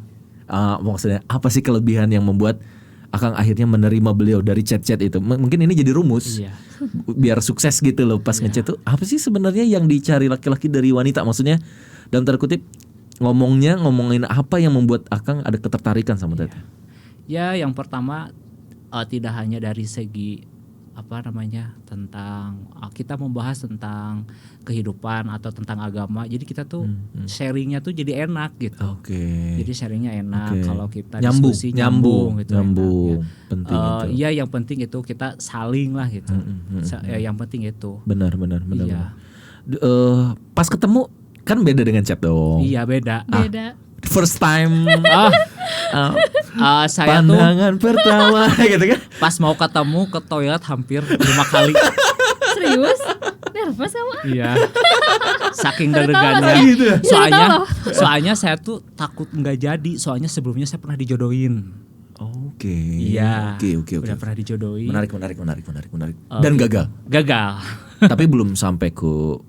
Maksudnya apa sih kelebihan yang membuat Akang akhirnya menerima beliau dari chat-chat itu? Mungkin ini jadi rumus Iya. biar sukses gitu loh pas ngechat tuh. Apa sih sebenarnya yang dicari laki-laki dari wanita? Maksudnya dalam tanda kutip ngomongin apa yang membuat Akang ada ketertarikan sama Teteh? Ya, yang pertama tidak hanya dari segi tentang kita membahas tentang kehidupan atau tentang agama. Jadi kita tuh sharingnya tuh jadi enak gitu. Oke. Jadi sharingnya enak. Oke. Kalau kita Nyambung, diskusi nyambung gitu. nyambung. enak, ya. Penting itu. Iya, yang penting itu kita saling lah gitu. Yang penting itu. Benar. Iya. Pas ketemu kan beda dengan chat dong. Iya, beda. Beda. First time Saya tuh pandangan pertama gitu kan. pas mau ketemu ke toilet hampir 5 kali. Serius? Nervous kamu? Iya. Saking Baru tahu deg-degannya. rasanya. Gitu ya? Soalnya saya tuh takut nggak jadi. Soalnya sebelumnya saya pernah dijodohin. Oke. Iya. Oke. Udah pernah dijodohin. Menarik. Dan gagal. Gagal. Tapi belum sampai ke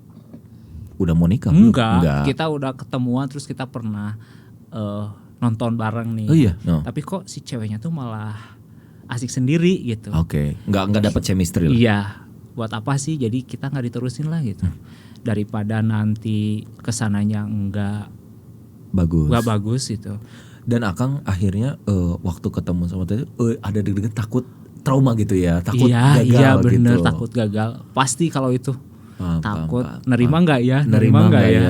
udah mau nikah. belum? Enggak. Kita udah ketemuan terus kita pernah nonton bareng nih. Oh iya. No. Tapi kok si ceweknya tuh malah asik sendiri gitu. Oke. Nggak dapat chemistry lah. Iya. Buat apa sih? Jadi kita nggak diterusin lah gitu. Daripada nanti kesananya nggak bagus gitu. Dan Akang akhirnya waktu ketemu sama tadi ada deg-degan takut trauma gitu ya, takut gagal iya bener, gitu. takut gagal. Pasti kalau itu takut paham. nerima nggak ya, Nerima nggak ya?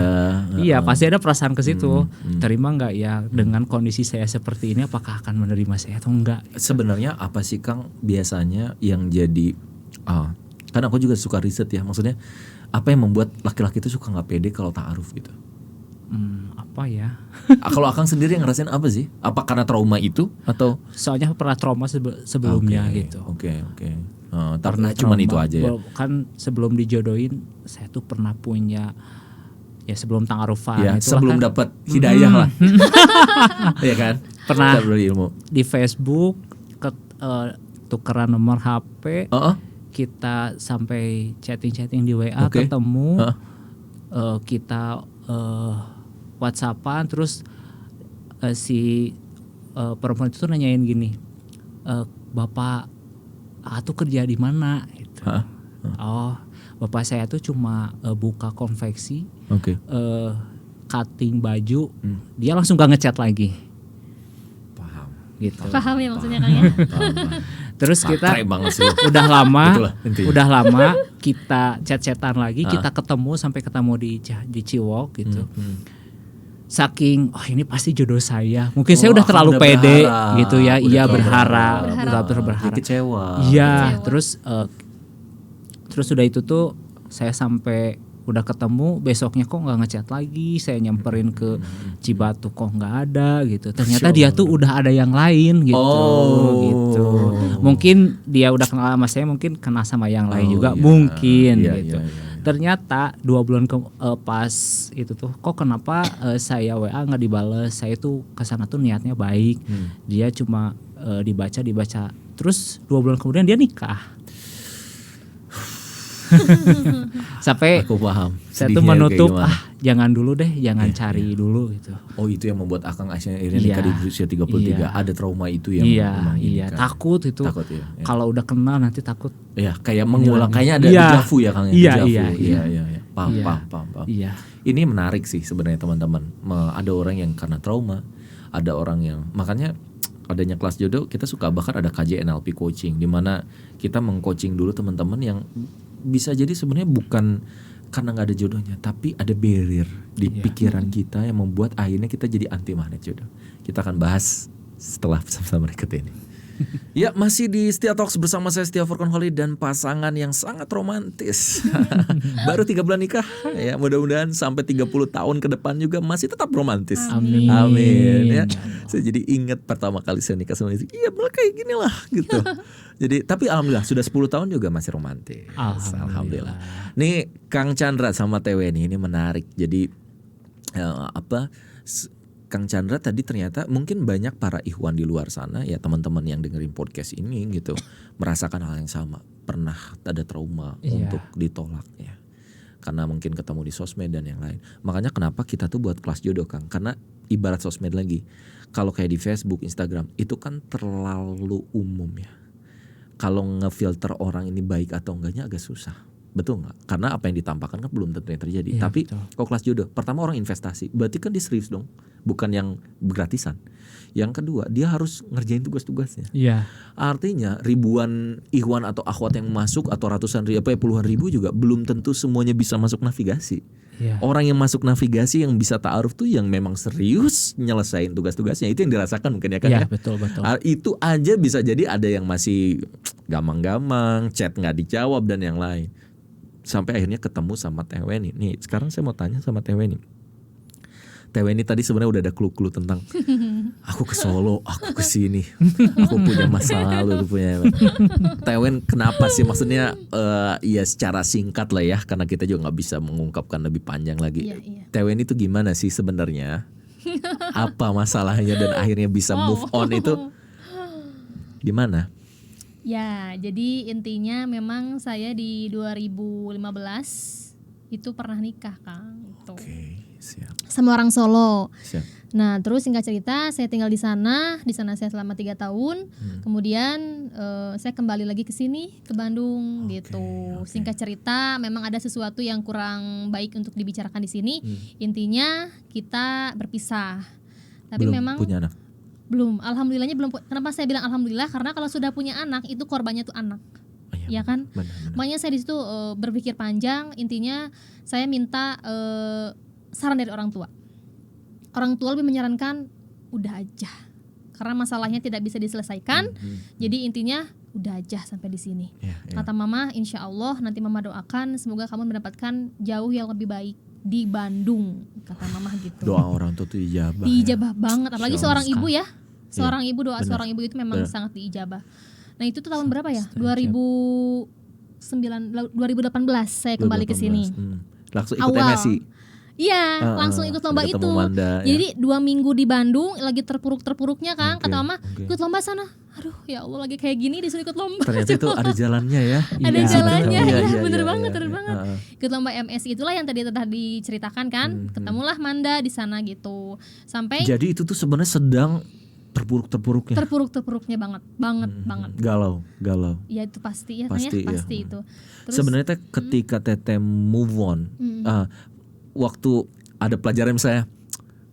Iya pasti ada perasaan ke situ. Terima nggak ya dengan kondisi saya seperti ini, apakah akan menerima saya atau enggak? Sebenarnya apa sih Kang biasanya yang jadi kan aku juga suka riset ya, maksudnya apa yang membuat laki-laki itu suka nggak pede kalau ta'aruf gitu? Apa ya? Kalau Akang sendiri yang ngerasain apa sih? Apa karena trauma itu atau? Soalnya pernah trauma sebelumnya gitu. Oke. Pernah cuman itu aja ya. Kan sebelum dijodohin saya tuh pernah punya ya sebelum ta'arufan Ya, itu sebelum kan, dapat hidayah lah. Iya kan? Pernah Kita berilmu. di Facebook tukeran nomor HP. Kita sampai chatting di WA, ketemu, kita WhatsAppan, terus si perempuan itu tuh nanyain gini, bapak tuh kerja di mana? Gitu. Oh, bapak saya tuh cuma buka konveksi, cutting baju, dia langsung gak ngechat lagi. Paham. Gitu. Paham ya maksudnya Kang ya? Terus kita udah lama kita chat-chatan lagi, kita ketemu sampai ketemu di Ciwok gitu. Saking ini pasti jodoh saya. Mungkin saya udah terlalu pede gitu ya. Iya berharap. Kecewa. Iya, terus udah itu tuh saya sampai udah ketemu, besoknya kok nggak ngechat lagi. Saya nyamperin ke Cibatu kok nggak ada gitu. Ternyata dia tuh udah ada yang lain gitu. Gitu. Mungkin dia udah kenal sama saya, mungkin kenal sama yang lain juga mungkin gitu. Ternyata 2 bulan pas itu tuh kok kenapa saya WA nggak dibales. Saya tuh kesana tuh niatnya baik. Dia cuma dibaca. Terus 2 bulan kemudian dia nikah. Sampai aku paham. Saya tuh menutup jangan dulu deh, jangan cari dulu gitu. Oh, itu yang membuat Akang akhirnya nikah di usia 33. Ada trauma itu yang takut itu. Kalau udah kenal nanti takut. Iya, kayak mengulang, kayaknya ada dejavu ya Kang ya. Iya. Paham. Iya. Ini menarik sih sebenarnya teman-teman. Ada orang yang karena trauma, ada orang yang makanya adanya kelas jodoh kita suka bahkan ada KJ NLP coaching di mana kita mengcoaching dulu teman-teman yang bisa jadi sebenarnya bukan karena nggak ada jodohnya, tapi ada barrier di pikiran kita yang membuat akhirnya kita jadi anti magnet jodoh. Kita akan bahas setelah sama berikut ini. Ya, masih di Setia Talks bersama saya Setia Furqan Khalid dan pasangan yang sangat romantis. Baru 3 bulan nikah, ya mudah-mudahan sampai 30 tahun ke depan juga masih tetap romantis. Amin. Ya, saya jadi ingat pertama kali saya nikah sama istri. Iya, malah kayak gini lah gitu. Jadi tapi alhamdulillah sudah 10 tahun juga masih romantis. Alhamdulillah. Nih Kang Chandra sama Tewe ini menarik. Jadi Kang Chandra tadi ternyata mungkin banyak para ikhwan di luar sana ya teman-teman yang dengerin podcast ini gitu merasakan hal yang sama, pernah ada trauma untuk ditolak ya karena mungkin ketemu di sosmed dan yang lain. Makanya kenapa kita tuh buat kelas jodoh Kang, karena ibarat sosmed lagi, kalau kayak di Facebook, Instagram itu kan terlalu umum ya. Kalau ngefilter orang ini baik atau enggaknya agak susah. Betul nggak? Karena apa yang ditampakkan kan belum tentu yang terjadi. Iya, Tapi betul. kalau kelas jodoh, pertama orang investasi, berarti kan dia serius dong, bukan yang gratisan. Yang kedua, dia harus ngerjain tugas-tugasnya. Iya. Artinya ribuan ikhwan atau akhwat yang masuk atau ratusan ribu, puluhan ribu juga belum tentu semuanya bisa masuk navigasi. Iya. Orang yang masuk navigasi yang bisa ta'aruf tuh yang memang serius nyelesain tugas-tugasnya, itu yang dirasakan mungkin ya kan Iya, ya. betul. Itu aja bisa jadi ada yang masih gamang-gamang, chat nggak dijawab dan yang lain. Sampai akhirnya ketemu sama Teh Weni. Nih sekarang saya mau tanya sama Teh Weni. Teh Weni tadi sebenarnya udah ada clue-clue tentang aku ke Solo, aku ke sini, aku punya masa lalu, aku punya. Teh Weni kenapa sih, maksudnya ya secara singkat lah ya, karena kita juga nggak bisa mengungkapkan lebih panjang lagi. Iya. Teh Weni itu gimana sih sebenarnya? Apa masalahnya dan akhirnya bisa move on itu gimana? Ya, jadi intinya memang saya di 2015 itu pernah nikah, Kang. Itu. Oke, siap. Sama orang Solo. Siap. Nah, terus singkat cerita, saya tinggal di sana saya selama 3 tahun. Kemudian saya kembali lagi ke sini, ke Bandung gitu. Singkat cerita, memang ada sesuatu yang kurang baik untuk dibicarakan di sini. Intinya kita berpisah. Tapi Belum memang punya anak. belum, alhamdulillahnya belum. Kenapa saya bilang alhamdulillah? Karena kalau sudah punya anak itu korbannya tuh anak, ya kan? Benar. Makanya saya di situ berpikir panjang. Intinya saya minta saran dari orang tua. Orang tua lebih menyarankan udah aja, karena masalahnya tidak bisa diselesaikan. Jadi intinya udah aja sampai di sini. Kata mama, insya Allah nanti mama doakan semoga kamu mendapatkan jauh yang lebih baik di Bandung, kata mama gitu. Doa orang tua tuh ijabah. Diijabah banget, apalagi Insya Allah seorang ibu ya. Seorang ibu, doa benar. seorang ibu itu memang Benar. sangat diijabah. Nah, itu tuh tahun berapa ya? Setuju. 2018 saya kembali ke sini. Langsung ikut Awal. MSI. Iya, langsung ikut lomba ketemu itu. Manda, ya. Jadi 2 minggu di Bandung lagi terpuruk-terpuruknya kan. Oke, Kata mama, oke. ikut lomba sana. Aduh, ya Allah lagi kayak gini disuruh ikut lomba. Ternyata itu ada jalannya ya. Ada Iya, jalannya, bener. ya, Iya, bener iya, banget, iya, bener iya. banget. Ikut lomba MSI itulah yang tadi telah diceritakan kan. Ketemulah Manda di sana gitu. Sampai Jadi itu tuh sebenarnya sedang terpuruk-terpuruknya. terpuruk-terpuruknya banget. Galau. Ya itu pasti ya, Pasti, kan ya, iya. pasti itu. Terus Sebenarnya teh ketika Teteh move on, waktu ada pelajaran saya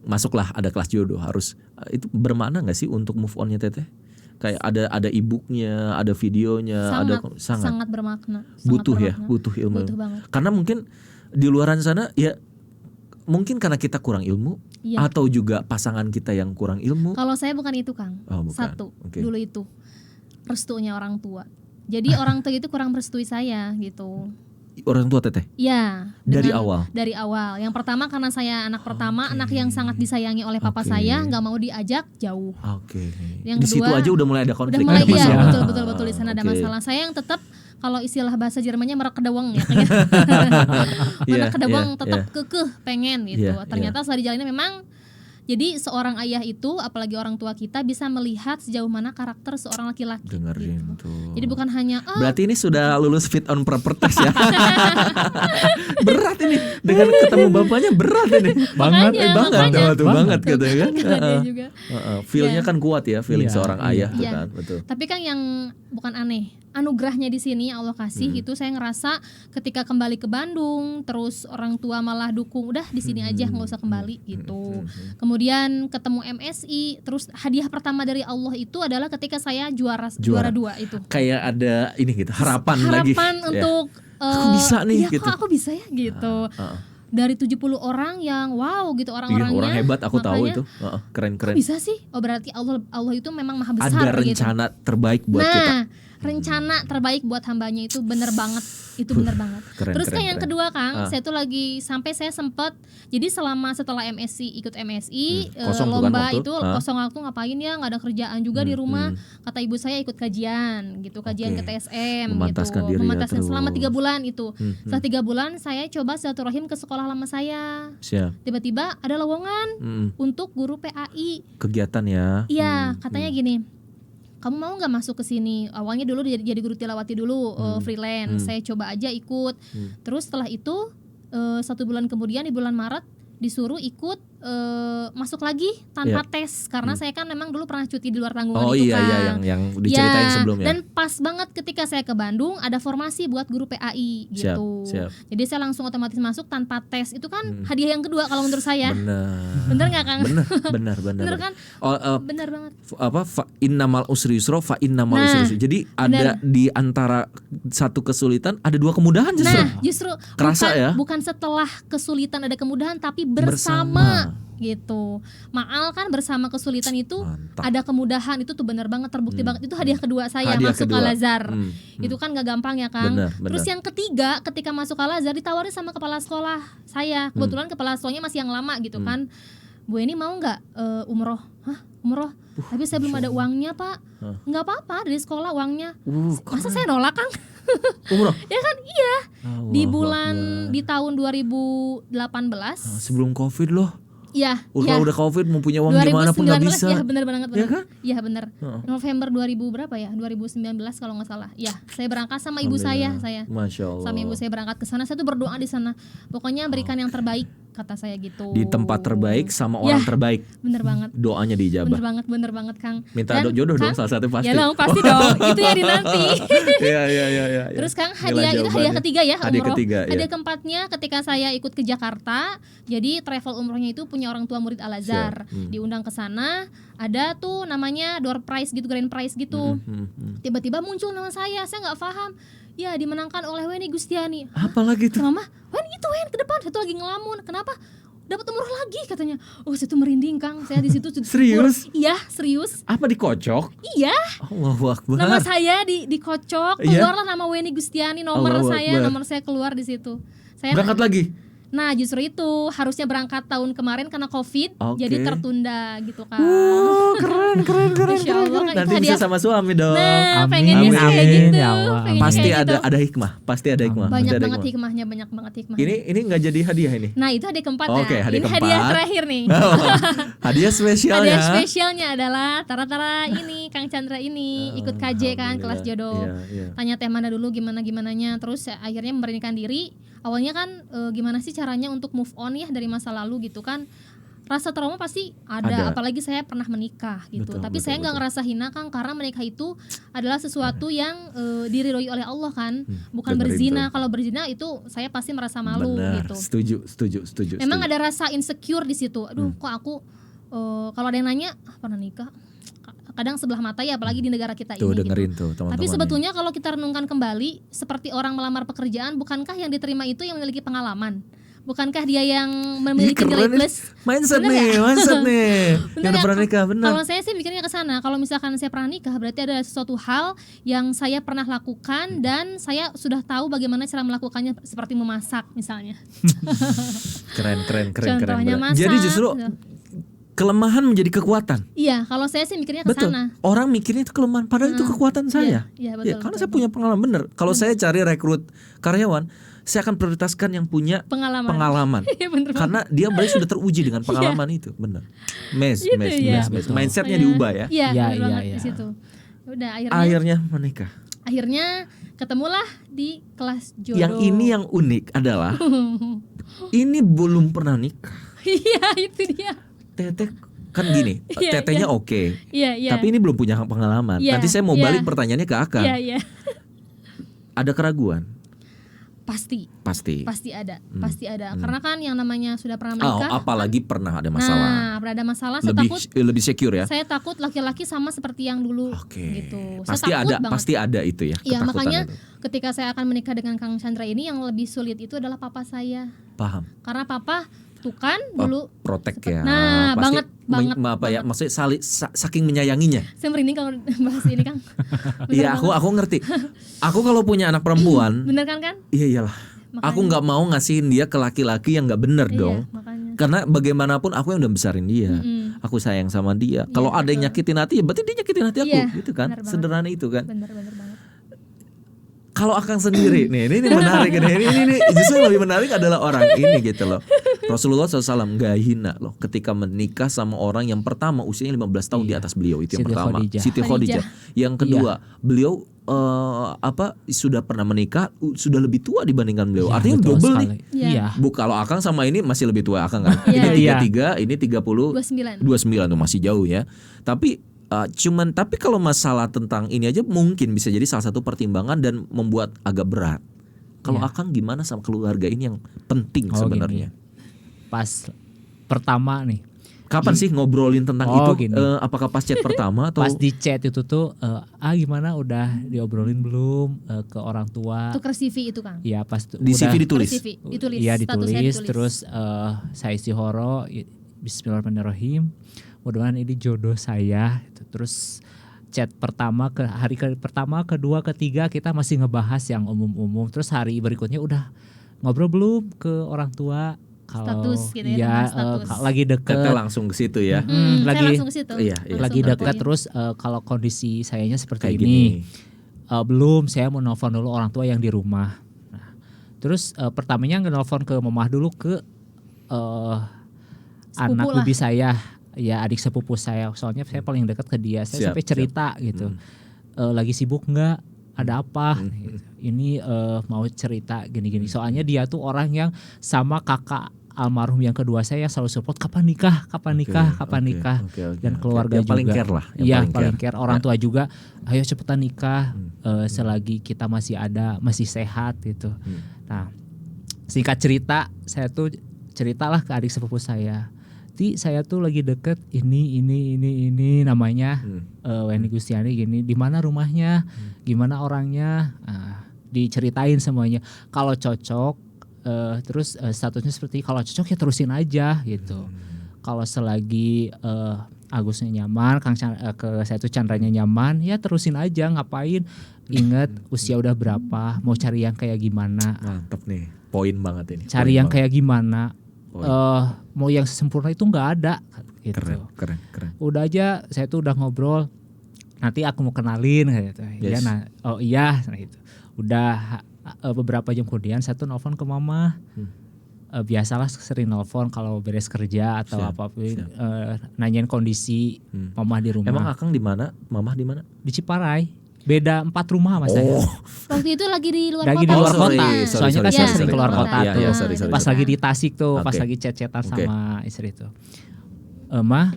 masuklah ada kelas jodoh, harus itu bermakna nggak sih untuk move onnya Teteh? Kayak ada e-booknya, ada videonya, sangat bermakna. butuh ya, bermakna. butuh ilmu. Butuh banget. Karena mungkin di luaran sana ya mungkin karena kita kurang ilmu, Iya. atau juga pasangan kita yang kurang ilmu. Kalau saya bukan itu, Kang. Oh, bukan. Satu, Oke. dulu itu restunya orang tua. Jadi orang tua itu kurang merestui saya gitu. Orang tua Teteh Ya, dari dengan- awal. Dari awal. Yang pertama karena saya anak pertama, anak yang sangat disayangi oleh papa Oke. saya, nggak mau diajak jauh. Oke. Yang Di situ kedua, aja udah mulai ada Udah konflik. mulai ada iya, masalah. betul di sana ada Oke. masalah. Saya yang tetap kalau istilah bahasa Jermannya merekedeweng ya. Iya, Merekedeweng iya, tetap iya. kekeh pengen gitu. Iya, Ternyata setelah dijalani memang jadi seorang ayah itu, apalagi orang tua kita bisa melihat sejauh mana karakter seorang laki-laki. Dengerin gitu. tuh. Jadi bukan hanya Berarti ini sudah lulus fit on proper test ya. Berat ini dengan ketemu bapaknya, berat ini. Banget. Makanya. Banget gitu ya kan. Kata dia juga. Feel-nya Iya. kan kuat ya, feeling Iya, seorang iya. ayah tuh Iya. kan, betul. Tapi kan yang bukan aneh, anugerahnya di sini Allah kasih gitu. Saya ngerasa ketika kembali ke Bandung, terus orang tua malah dukung, udah di sini aja nggak usah kembali gitu. Kemudian ketemu MSI, terus hadiah pertama dari Allah itu adalah ketika saya juara 2 itu. Kayak ada ini gitu, harapan lagi. Harapan Ya. untuk Aku bisa nih, iya, gitu. kok aku bisa ya gitu. Dari 70 orang yang wow gitu Iya, orang-orangnya. orang hebat, aku tahu makanya, itu. Keren-keren. Kok bisa sih? Oh berarti Allah itu memang maha besar Ada gitu. rencana terbaik buat kita. Nah, rencana terbaik buat hambanya itu bener banget. Itu bener banget. Keren, Terus kan keren, yang keren. kedua Kang, saya tuh lagi sampai saya sempet. Jadi setelah MSI ikut MSI Kosong tuh kan lomba waktu? itu kosong waktu ngapain ya, nggak ada kerjaan juga di rumah. Kata ibu saya ikut kajian gitu, kajian Oke. ke TSM Memantaskan gitu. diri ya Memantaskan terus. selama 3 bulan itu. Setelah 3 bulan saya coba silaturahim ke sekolah lama saya. Siap. Tiba-tiba ada lowongan untuk guru PAI. Kegiatan ya. Iya, katanya gini. Kamu mau nggak masuk ke sini? Awalnya dulu jadi guru tilawati dulu, freelance. Saya coba aja ikut. Terus setelah itu 1 bulan kemudian di bulan Maret disuruh ikut masuk lagi tanpa tes karena saya kan memang dulu pernah cuti di luar tanggungan Oh itu iya kan. iya yang diceritain Ya, sebelumnya. dan pas banget ketika saya ke Bandung ada formasi buat guru PAI gitu. Siap. Jadi saya langsung otomatis masuk tanpa tes. Itu kan hadiah yang kedua kalau menurut saya. Bener Bener nggak Kang? bener Bener kan? Oh, Bener banget. innamal usri yusra fa innamal Nah, usri yusra. Jadi ada di antara satu kesulitan ada dua kemudahan justru. Nah, justru Kerasa bukan, ya? bukan setelah kesulitan ada kemudahan tapi bersama gitu. Ma'al kan bersama kesulitan itu Mantap. ada kemudahan, itu tuh bener banget terbukti banget. Itu hadiah kedua saya Hadiah masuk kedua. Al-Azhar. Hmm. Itu kan gak gampang ya Kang. Bener. Terus yang ketiga ketika masuk Al-Azhar ditawarin sama kepala sekolah saya. Kebetulan kepala sekolahnya masih yang lama gitu kan. Bu ini mau nggak umroh? Hah, umroh? Tapi saya belum ada uangnya Pak. Nggak apa-apa dari sekolah uangnya. Masa saya nolak Kang? Umroh. Ya kan iya. Di Allahu bulan Akbar. di tahun 2018. Sebelum Covid loh. Iya. Udah Covid mau punya uang gimana pun nggak bisa. Ya benar banget. Ya kan? Iya benar. November 2000 berapa ya? 2019 kalau nggak salah. Ya, saya berangkat sama ibu saya. Masya Allah. Sama ibu saya berangkat ke sana. Saya tuh berdoa di sana. Pokoknya berikan yang terbaik kata saya gitu. Di tempat terbaik sama orang terbaik. Bener banget. Doanya dijabah. Bener banget Kang. Minta Dan, jodoh dong Kang, salah satu pasti. Ya dong pasti dong. Itu ya di nanti. Iya. Terus Kang Inilah hadiah itu hadiah jawabannya. ketiga ya Hadiah umroh. ketiga, ya. Hadiah keempatnya ketika saya ikut ke Jakarta. Jadi travel umrohnya itu punya orang tua murid Al-Azhar. Diundang ke sana, ada tuh namanya door prize gitu, grand prize gitu. Tiba-tiba muncul nama saya nggak paham. Ya dimenangkan oleh Weni Gustiani. Apalagi tuh? Mama, Wen itu Wen ke depan, saya tuh lagi ngelamun. Kenapa? Dapat umroh lagi katanya. Oh, saya tuh merinding Kang. Saya di situ Serius? Iya, serius. Apa dikocok? Iya. Allahu Akbar. Nama saya dikocok, Iya? keluarlah nama Weni Gustiani, Allahu Akbar. nomor saya keluar di situ. Saya Berangkat lagi? Nah, justru itu harusnya berangkat tahun kemarin karena Covid, Oke. jadi tertunda gitu kan. Keren. Masya Allah, kan Nanti itu bisa hadiah. sama suami dong. Nah, Amin, pengennya sih kayak amin, gitu. ya Allah. pengennya Pasti kayak gitu. ada hikmah, pasti ada hikmah. Banyak pasti ada banget hikmah. hikmahnya, banyak banget hikmah. Ini nggak jadi hadiah ini. Nah, itu hadiah keempat Oke, ya. hadiah Ini keempat. hadiah terakhir nih. Hadiah spesialnya. Hadiah spesialnya adalah Tara-Tara ini, Kang Chandra ini ikut KJ kan, kelas jodoh. Iya. Tanya Teh Manda dulu gimananya, terus akhirnya memberanikan diri. Awalnya kan gimana sih caranya untuk move on ya dari masa lalu gitu kan. Rasa trauma pasti ada. Apalagi saya pernah menikah gitu. Betul, Tapi betul, saya nggak ngerasa hina Kang, karena menikah itu adalah sesuatu yang diridhoi oleh Allah kan, bukan Bener berzina. itu. Kalau berzina itu saya pasti merasa malu Benar, gitu. setuju. Memang ada rasa insecure di situ. Aduh, kok aku kalau ada yang nanya pernah nikah? Kadang sebelah mata ya, apalagi di negara kita Tuh ini dengerin gitu. tuh teman-teman. Tapi sebetulnya kalau kita renungkan kembali, seperti orang melamar pekerjaan, bukankah yang diterima itu yang memiliki pengalaman? Bukankah dia yang memiliki nilai plus? Mindset Bener nih, nggak? mindset nih. Bener Yang udah nggak? pernah nikah, benar. Kalau saya sih mikirnya ke sana. Kalau misalkan saya pernah nikah, berarti ada sesuatu hal yang saya pernah lakukan dan saya sudah tahu bagaimana cara melakukannya, seperti memasak misalnya. Keren. Contohnya bener. masak. Jadi justru kelemahan menjadi kekuatan. Iya, kalau saya sih mikirnya ke Betul. sana. Orang mikirnya itu kelemahan, padahal itu kekuatan saya. Iya, betul, Karena betul. saya punya pengalaman bener. Kalau saya cari rekrut karyawan, saya akan prioritaskan yang punya pengalaman. Iya, bener banget. Karena dia berarti sudah teruji dengan pengalaman itu, bener. Gitu ya. Mindsetnya Pokoknya- diubah ya. Iya, Iya, bener banget iya. di situ. Udah Akhirnya menikah. akhirnya ketemulah di kelas jodoh. Yang ini yang unik adalah ini belum pernah nikah. Iya, itu dia. Teteh kan gini, Iya, tetehnya iya. oke. Iya. Tapi ini belum punya pengalaman. Iya, Nanti saya mau iya. balik pertanyaannya ke Akang. Iya. Ada keraguan? Pasti ada. Karena kan yang namanya sudah pernah menikah. Apalagi pernah ada masalah. Nah, pernah ada masalah, saya takut Lebih secure ya. saya takut laki-laki sama seperti yang dulu Oke. gitu. Pasti Saya takut ada, banget. pasti ada itu ya. Iya, ketakutan makanya itu. ketika saya akan menikah dengan Kang Chandra ini, yang lebih sulit itu adalah papa saya. Paham. Karena papa tuh kan dulu Protek ya. Nah, Pasti banget. maksudnya saking menyayanginya. saya merinding kalau bahas ini Kang. Iya, aku ngerti. Aku kalau punya anak perempuan, Bener kan? iya iyalah. Makanya. Aku nggak mau ngasihin dia ke laki-laki yang nggak bener dong. Iya, makanya. Karena bagaimanapun aku yang udah besarin dia. Mm-mm. Aku sayang sama dia. Kalau ada yang nyakitin hati, ya berarti dia nyakitin hati aku, Iya, gitu kan? benar banget. Sederhana itu kan. Bener banget. Kalau Akang sendiri, nih ini menarik ini justru yang lebih menarik adalah orang ini gitu loh. Rasulullah SAW nggak hina loh ketika menikah sama orang yang pertama usianya 15 tahun di atas beliau, itu yang Siti pertama. Khadijah. Siti Khadijah. Yang kedua, beliau sudah pernah menikah, sudah lebih tua dibandingkan beliau. Iya, Artinya betul double sekali. nih. Iya. Kalau Akang sama ini masih lebih tua Akang kan. Iya. Ini 33, ini 29 tuh masih jauh ya. Tapi tapi kalau masalah tentang ini aja mungkin bisa jadi salah satu pertimbangan dan membuat agak berat. Kalau Iya. Akang gimana sama keluarga ini yang penting Oh, sebenarnya? Pas pertama nih, Kapan sih ngobrolin tentang itu? Gini. Apakah pas chat pertama atau pas di chat itu tuh gimana udah diobrolin belum ke orang tua? Tuker CV itu Kang. Iya pas di CV ditulis? CV ditulis. Iya statusnya ditulis. Terus saya istihoro, Bismillahirrahmanirrahim. Mudah-mudahan ini jodoh saya. Terus chat pertama pertama, kedua, ketiga kita masih ngebahas yang umum-umum. Terus hari berikutnya udah ngobrol belum ke orang tua? Kalau Status gitu ya, status. Lagi deket, Kita langsung ke situ ya. Saya lagi langsung ke situ. Iya, lagi Langsung dekat. ke- Terus kalau kondisi sayanya seperti Kayak ini, gini. belum, saya mau nelfon dulu orang tua yang di rumah. Nah, terus pertamanya nge-nelfon ke mamah dulu, ke anak lah. bibi saya, ya adik sepupu saya. Soalnya saya paling dekat ke dia. Saya sampai cerita gitu. Lagi sibuk nggak? Ada apa? Gitu. Ini mau cerita gini-gini. Soalnya dia tuh orang yang sama kakak almarhum yang kedua saya selalu support kapan nikah. Oke. Dan keluarga Yang juga. paling care lah. Iya paling care. Orang tua juga, ayo cepetan nikah selagi kita masih ada, masih sehat gitu. Nah, singkat cerita, saya tuh ceritalah ke adik sepupu saya. Saya tuh lagi deket ini namanya Weni Gustiani gini. Di mana rumahnya? Gimana orangnya? Diceritain semuanya. Kalau cocok, terus statusnya seperti kalau cocok ya terusin aja gitu. Kalau selagi Agusnya nyaman, saya tuh Chandranya nyaman, ya terusin aja. Ngapain? Ingat usia udah berapa? Mau cari yang kayak gimana? Mantap nih, poin banget ini. Cari yang kayak gimana? Mau yang sempurna itu nggak ada gitu. Keren. Udah aja saya tuh udah ngobrol, nanti aku mau kenalin gitu. Yes. Iya gitu. Udah beberapa jam kemudian saya tuh nelfon ke mama. Biasalah sering nelfon kalau beres kerja atau apapun, nanyain kondisi mama di rumah. Emang Akang di mana? Mamah di mana? Di Ciparai. Beda 4 rumah sama saya. Waktu itu lagi di luar Lagi kota. di luar sorry, kota. sorry, Soalnya kan sorry, saya sorry. sering keluar Iya, kota iya, tuh. sorry. Pas lagi di Tasik tuh, pas Oke. lagi chat-chatan Oke. sama istri tuh. Mah,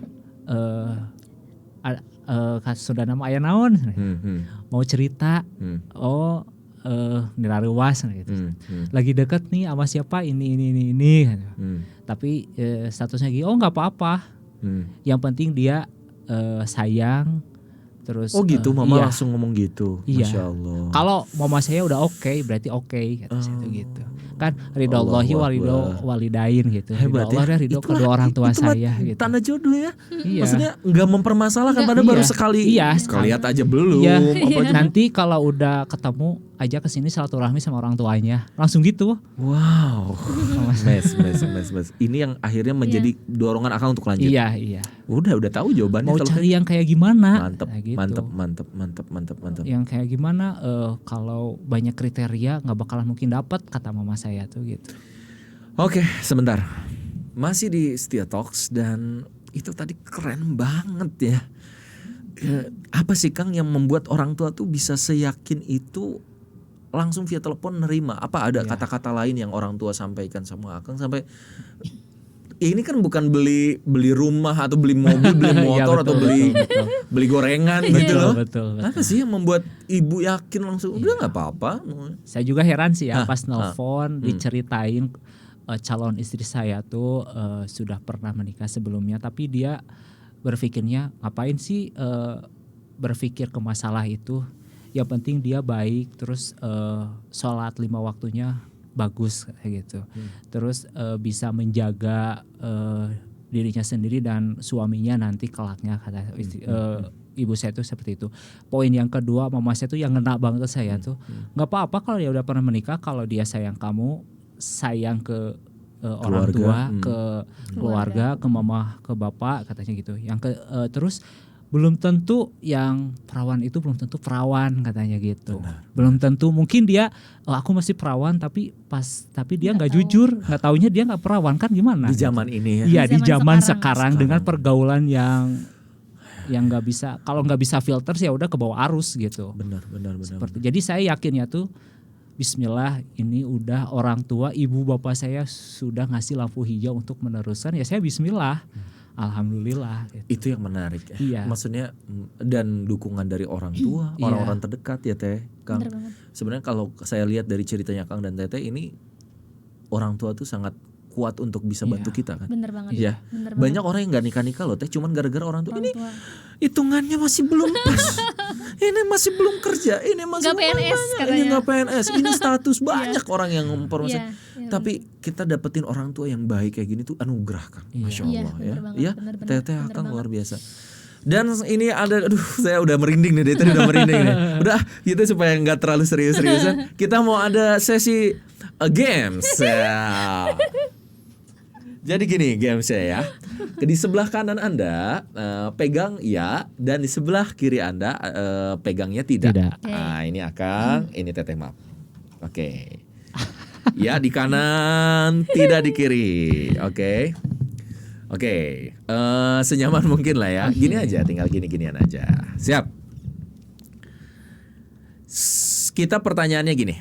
sudah nama aya naon? Mau cerita? Niraruas gitu. Lagi deket nih sama siapa? Ini. Tapi statusnya gitu. Nggak apa-apa. Yang penting dia sayang. Terus gitu, mama iya. langsung ngomong gitu. Iya. Masya Allah. Kalau mama saya udah oke, berarti oke kata saya tuh gitu. Kan ridhollahi wa ridho walidain gitu. Hebat Ridho Allah dan ridho kedua orang tua saya gitu. Tanda jodoh ya. Iya. Maksudnya nggak mempermasalahkan, padahal baru sekali. Iya. Sekali lihat aja belum. Iya. Apa Nanti kalau udah ketemu aja kesini silaturahmi sama orang tuanya. Langsung gitu. Wow. Mes. Ini yang akhirnya menjadi dorongan Akang untuk lanjut. Iya. Udah tahu jawabannya. Mau kalau cari yang kayak gimana? mantep, Nah, gitu. mantep. Yang kayak gimana? Kalau banyak kriteria nggak bakalan mungkin dapat kata mama saya tuh gitu. Oke, sebentar. Masih di Setia Talks dan itu tadi keren banget ya. Apa sih Kang yang membuat orang tua tuh bisa seyakin itu langsung via telepon nerima? Apa ada kata-kata lain yang orang tua sampaikan sama Akang sampai ini kan bukan beli rumah atau beli mobil, beli motor Iya, atau betul. beli gorengan gitu loh. Betul. Apa sih yang membuat ibu yakin langsung udah nggak apa-apa? Saya juga heran sih ya pas nelfon diceritain calon istri saya tuh sudah pernah menikah sebelumnya, tapi dia berpikirnya ngapain sih berpikir ke masalah itu. Yang penting dia baik, terus sholat 5 waktunya bagus kayak gitu. Terus bisa menjaga dirinya sendiri dan suaminya nanti kelaknya kata ibu saya tuh seperti itu. Poin yang kedua mama saya tuh yang ngena banget ke saya tuh, nggak apa-apa kalau dia udah pernah menikah, kalau dia sayang kamu, sayang ke orang tua, ke keluarga, ke mama, ke bapak katanya gitu. Yang terus belum tentu yang perawan itu belum tentu perawan katanya gitu. Benar. Belum tentu, mungkin dia aku masih perawan tapi dia nggak jujur, nggak taunya dia nggak perawan, kan gimana? Di zaman ini ya. Iya, Di di zaman zaman sekarang. sekarang dengan pergaulan yang nggak bisa, kalau nggak bisa filter sih ya udah ke bawah arus gitu. Benar. Jadi saya yakinnya tuh Bismillah, ini udah orang tua, ibu bapak saya sudah ngasih lampu hijau untuk meneruskan, ya saya Bismillah. Alhamdulillah. Gitu. Itu yang menarik ya. Iya. Maksudnya dan dukungan dari orang tua, Iya. orang-orang terdekat ya Teh, Kang. Bener banget. Sebenarnya kalau saya lihat dari ceritanya Kang dan Teteh ini, orang tua tuh sangat kuat untuk bisa Iya. bantu kita kan. Bener banget. Iya. Bener Banyak orang yang nggak nikah loh Teh, cuman gara-gara orang tua ini Orang tua. hitungannya masih belum pas. Ini masih belum kerja, ini masih Nggak PNS ini katanya. nggak PNS, ini status banyak orang yang mempromosikan. Iya, iya. Tapi kita dapetin orang tua yang baik kayak gini tuh anugerah Kang. Iya. Masya Iya, Allah ya. bener banget, Ya, bener, Teteh bener Kang banget. luar biasa. Dan ini ada, aduh saya udah merinding nih, Teteh udah merinding nih. Udah gitu supaya nggak terlalu serius-seriusan. Kita mau ada sesi games. Ya. Jadi gini gamesnya ya. Di sebelah kanan Anda pegang ya, dan di sebelah kiri Anda pegangnya tidak. Tidak. Nah, ini Akang, ini Teteh maaf. Oke. Ya di kanan, tidak di kiri. Oke. Senyaman mungkin lah ya. Gini aja, tinggal gini-ginian aja. Siap. Kita pertanyaannya gini.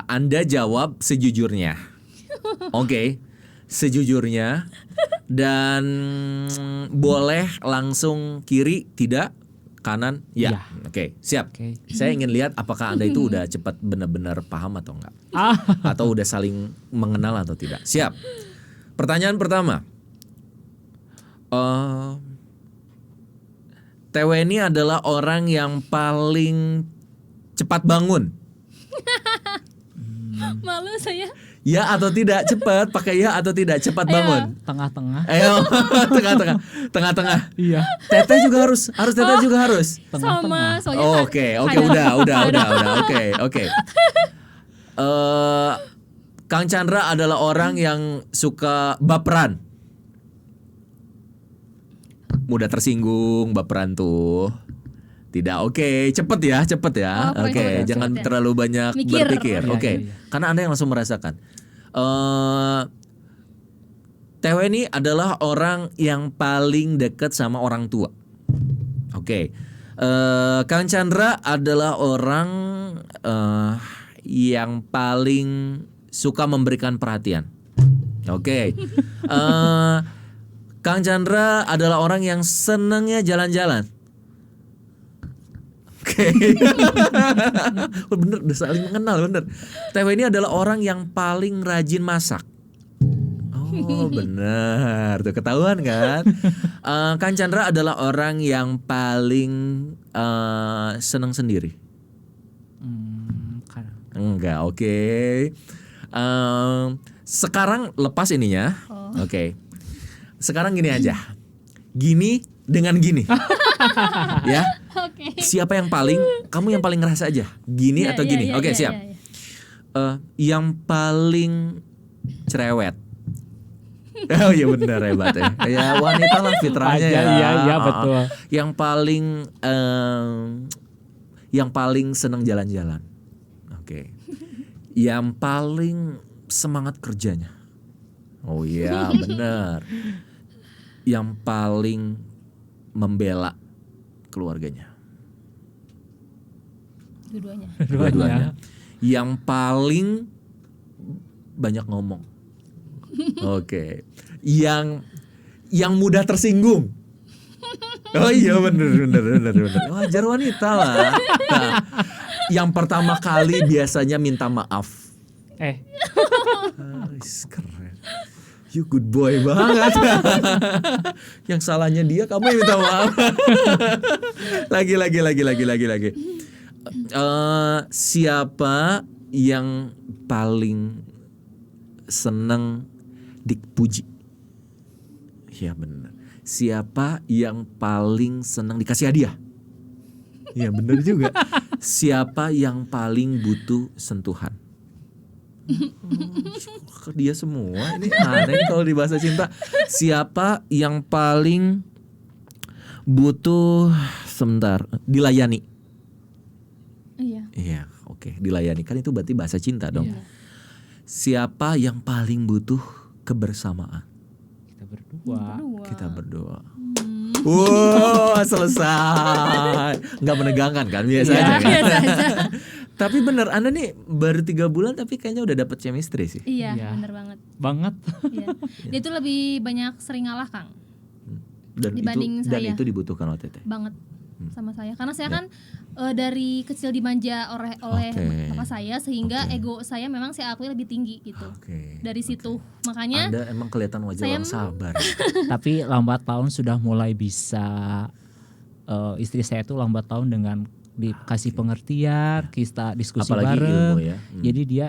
Anda jawab sejujurnya. Oke. Sejujurnya, dan boleh langsung kiri, tidak, kanan, ya. Ya. Oke, siap. Oke. Saya ingin lihat apakah Anda itu udah cepat benar-benar paham atau enggak, atau udah saling mengenal atau tidak. Siap. Pertanyaan pertama, TW ini adalah orang yang paling cepat bangun. Malu saya. Ya atau tidak, cepat, pakai ya atau tidak, cepat bangun. Tengah-tengah. Ayo, tengah-tengah. Iya. Teteh juga harus Teteh juga harus. Sama, soalnya Oh, Oke, udah. Oke. Kang Chandra adalah orang yang suka baperan. Mudah tersinggung, baperan tuh. Tidak, oke, cepet ya. Oh, Oke, cepet jangan ya. terlalu banyak Mikir. berpikir. Iya, Oke, iya. karena Anda yang langsung merasakan. TW ini adalah orang yang paling dekat sama orang tua. Oke, Kang Chandra adalah orang yang paling suka memberikan perhatian. Oke, Kang Chandra adalah orang yang senangnya jalan-jalan. Oke. Bener, udah saling mengenal, bener. TW ini adalah orang yang paling rajin masak. Oh bener, tuh ketahuan kan. Kang Chandra adalah orang yang paling senang sendiri. Enggak, oke. Sekarang lepas ininya. Oke. Sekarang gini aja. Gini dengan gini. Ya. Oke. Siapa yang paling? Kamu yang paling ngerasa aja. Gini Ya, atau ya, gini? ya, Oke, ya, siap. ya, ya. Yang paling cerewet. Oh iya benar, hebat ya. Ya wanita lah fitrahnya ya. Iya, betul. Yang paling senang jalan-jalan. Oke. Yang paling semangat kerjanya. Oh iya, benar. Yang paling membela keluarganya. Dua-duanya. Yang paling banyak ngomong. Oke. Yang mudah tersinggung. Oh iya bener. Wajar wanita lah. Nah, yang pertama kali biasanya minta maaf. Keren. You good boy banget. Yang salahnya dia, kamu yang minta maaf. Lagi. Siapa yang paling seneng dipuji? Ya benar. Siapa yang paling senang dikasih hadiah? Ya benar juga. Siapa yang paling butuh sentuhan? Dia semua ini aneh kalau di bahasa cinta. Siapa yang paling butuh sebentar dilayani. Iya. Iya, oke, dilayani kan itu berarti bahasa cinta dong. Iya. Siapa yang paling butuh kebersamaan? Kita berdua. Kita berdoa. Wow, selesai. Nggak menegangkan kan biasanya. Iya. Kan? Biasa aja. Tapi bener, Anda nih baru 3 bulan tapi kayaknya udah dapet chemistry sih. Iya, Iya. bener banget. Banget. Iya. Dia tuh lebih banyak sering ngalah, Kang. Dan Dibanding itu, dan saya. itu dibutuhkan oleh Teteh. Banget sama saya. Karena saya Ya. kan dari kecil dimanja oleh Oke. papa saya sehingga Oke. ego saya memang saya akui lebih tinggi gitu. Oke. Dari oke. situ. Makanya Anda emang kelihatan wajah saya- orang sabar. Tapi lambat laun sudah mulai bisa istri saya tuh lambat laun dengan dikasih pengertian, kita diskusi Apalagi bareng. ilmu ya. Jadi dia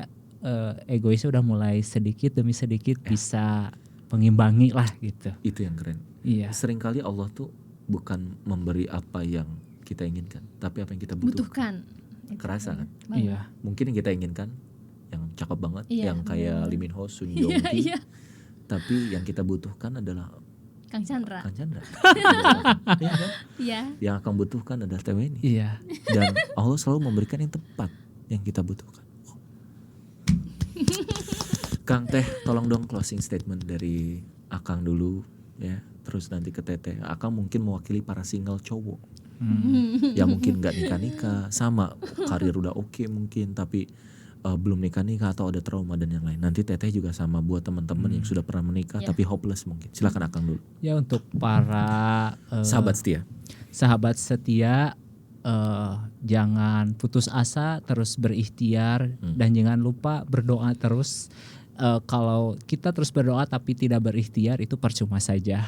egoisnya udah mulai sedikit demi sedikit bisa mengimbangi lah gitu. Itu yang keren. Iya. Seringkali Allah tuh bukan memberi apa yang kita inginkan, tapi apa yang kita butuhkan. butuhkan. Kerasa kan? Banget. Iya. Mungkin yang kita inginkan yang cakep banget, Iya, yang kayak benar. Lee Min Ho, Sun Iya, Joong Ki. iya. Tapi yang kita butuhkan adalah Kang Chandra. Kang Chandra. Iya kan? Iya. Yang akan butuhkan adalah TWNI. Iya. Dan Allah selalu memberikan yang tepat yang kita butuhkan. Kang Teh, tolong dong closing statement dari Akang dulu ya. Terus nanti ke Teteh. Akang mungkin mewakili para single cowok yang mungkin nggak nikah-nikah, sama karir udah oke mungkin tapi belum nikah-nikah atau ada trauma dan yang lain. Nanti Teteh juga sama buat teman-teman yang sudah pernah menikah Ya. tapi hopeless mungkin. Silakan Akang dulu. Ya untuk para Sahabat setia. sahabat setia jangan putus asa, terus berikhtiar dan jangan lupa berdoa terus. Kalau kita terus berdoa tapi tidak berikhtiar itu percuma saja.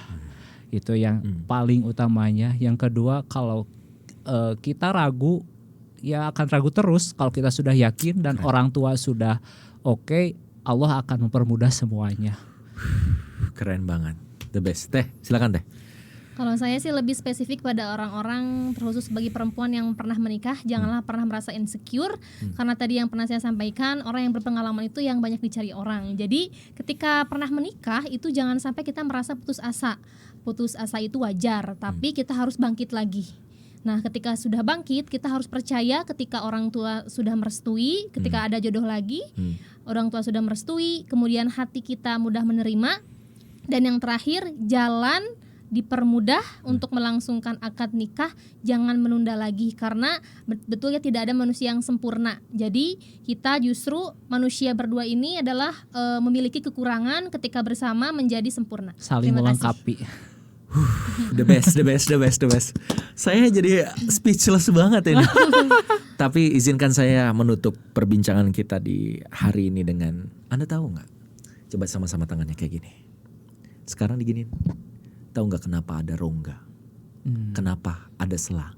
Itu yang paling utamanya. Yang kedua, kalau kita ragu ya akan ragu terus. Kalau kita sudah yakin dan orang tua sudah oke, Allah akan mempermudah semuanya. Keren banget. The best. Teh, silakan Teh. Kalau saya sih lebih spesifik pada orang-orang terkhusus bagi perempuan yang pernah menikah, janganlah pernah merasa insecure karena tadi yang pernah saya sampaikan, orang yang berpengalaman itu yang banyak dicari orang. Jadi ketika pernah menikah itu jangan sampai kita merasa putus asa. Putus asa itu wajar, tapi kita harus bangkit lagi. Nah, ketika sudah bangkit, kita harus percaya ketika orang tua sudah merestui, ketika ada jodoh lagi, orang tua sudah merestui, kemudian hati kita mudah menerima, dan yang terakhir jalan dipermudah untuk melangsungkan akad nikah, jangan menunda lagi karena betulnya tidak ada manusia yang sempurna. Jadi kita justru manusia berdua ini adalah memiliki kekurangan, ketika bersama menjadi sempurna. Saling Terima kasih. melengkapi. The best. Saya jadi speechless banget ini. Tapi izinkan saya menutup perbincangan kita di hari ini dengan, Anda tahu nggak? Coba sama-sama tangannya kayak gini. Sekarang diginin. Tahu nggak kenapa ada rongga? Kenapa ada selang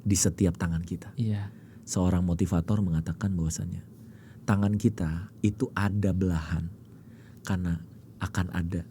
di setiap tangan kita? Iya. Seorang motivator mengatakan bahwasannya tangan kita itu ada belahan karena akan ada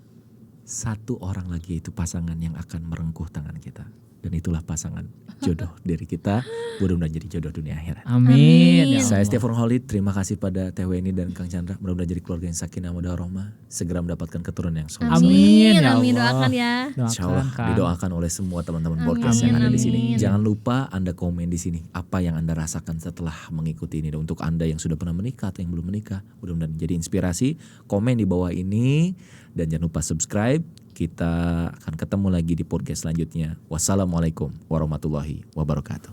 satu orang lagi, itu pasangan yang akan merengkuh tangan kita. Dan itulah pasangan jodoh dari kita, mudah-mudahan jadi jodoh dunia akhirat. Amin. Ya Saya Allah. Stefan Holid, terima kasih pada Teh Weni dan Kang Chandra. Mudah-mudahan jadi keluarga yang sakinah mawaddah warahmah, segera mendapatkan keturunan yang soleh. Amin, ya Amin, Allah. doakan ya. Insya Allah Kang. didoakan oleh semua teman-teman Amin, podcast yang ada di sini. amin. Jangan lupa Anda komen di sini apa yang Anda rasakan setelah mengikuti ini. Dan untuk Anda yang sudah pernah menikah atau yang belum menikah, mudah-mudahan jadi inspirasi. Komen di bawah ini dan jangan lupa subscribe. Kita akan ketemu lagi di podcast selanjutnya. Wassalamualaikum warahmatullahi wabarakatuh.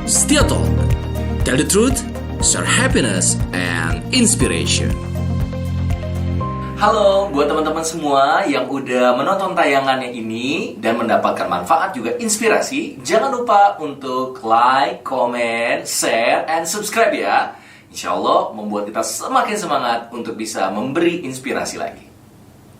Setia Talk. Tell the truth, share happiness and inspiration. Halo buat teman-teman semua yang udah menonton tayangannya ini dan mendapatkan manfaat juga inspirasi. Jangan lupa untuk like, comment, share, and subscribe ya. Insya Allah membuat kita semakin semangat untuk bisa memberi inspirasi lagi.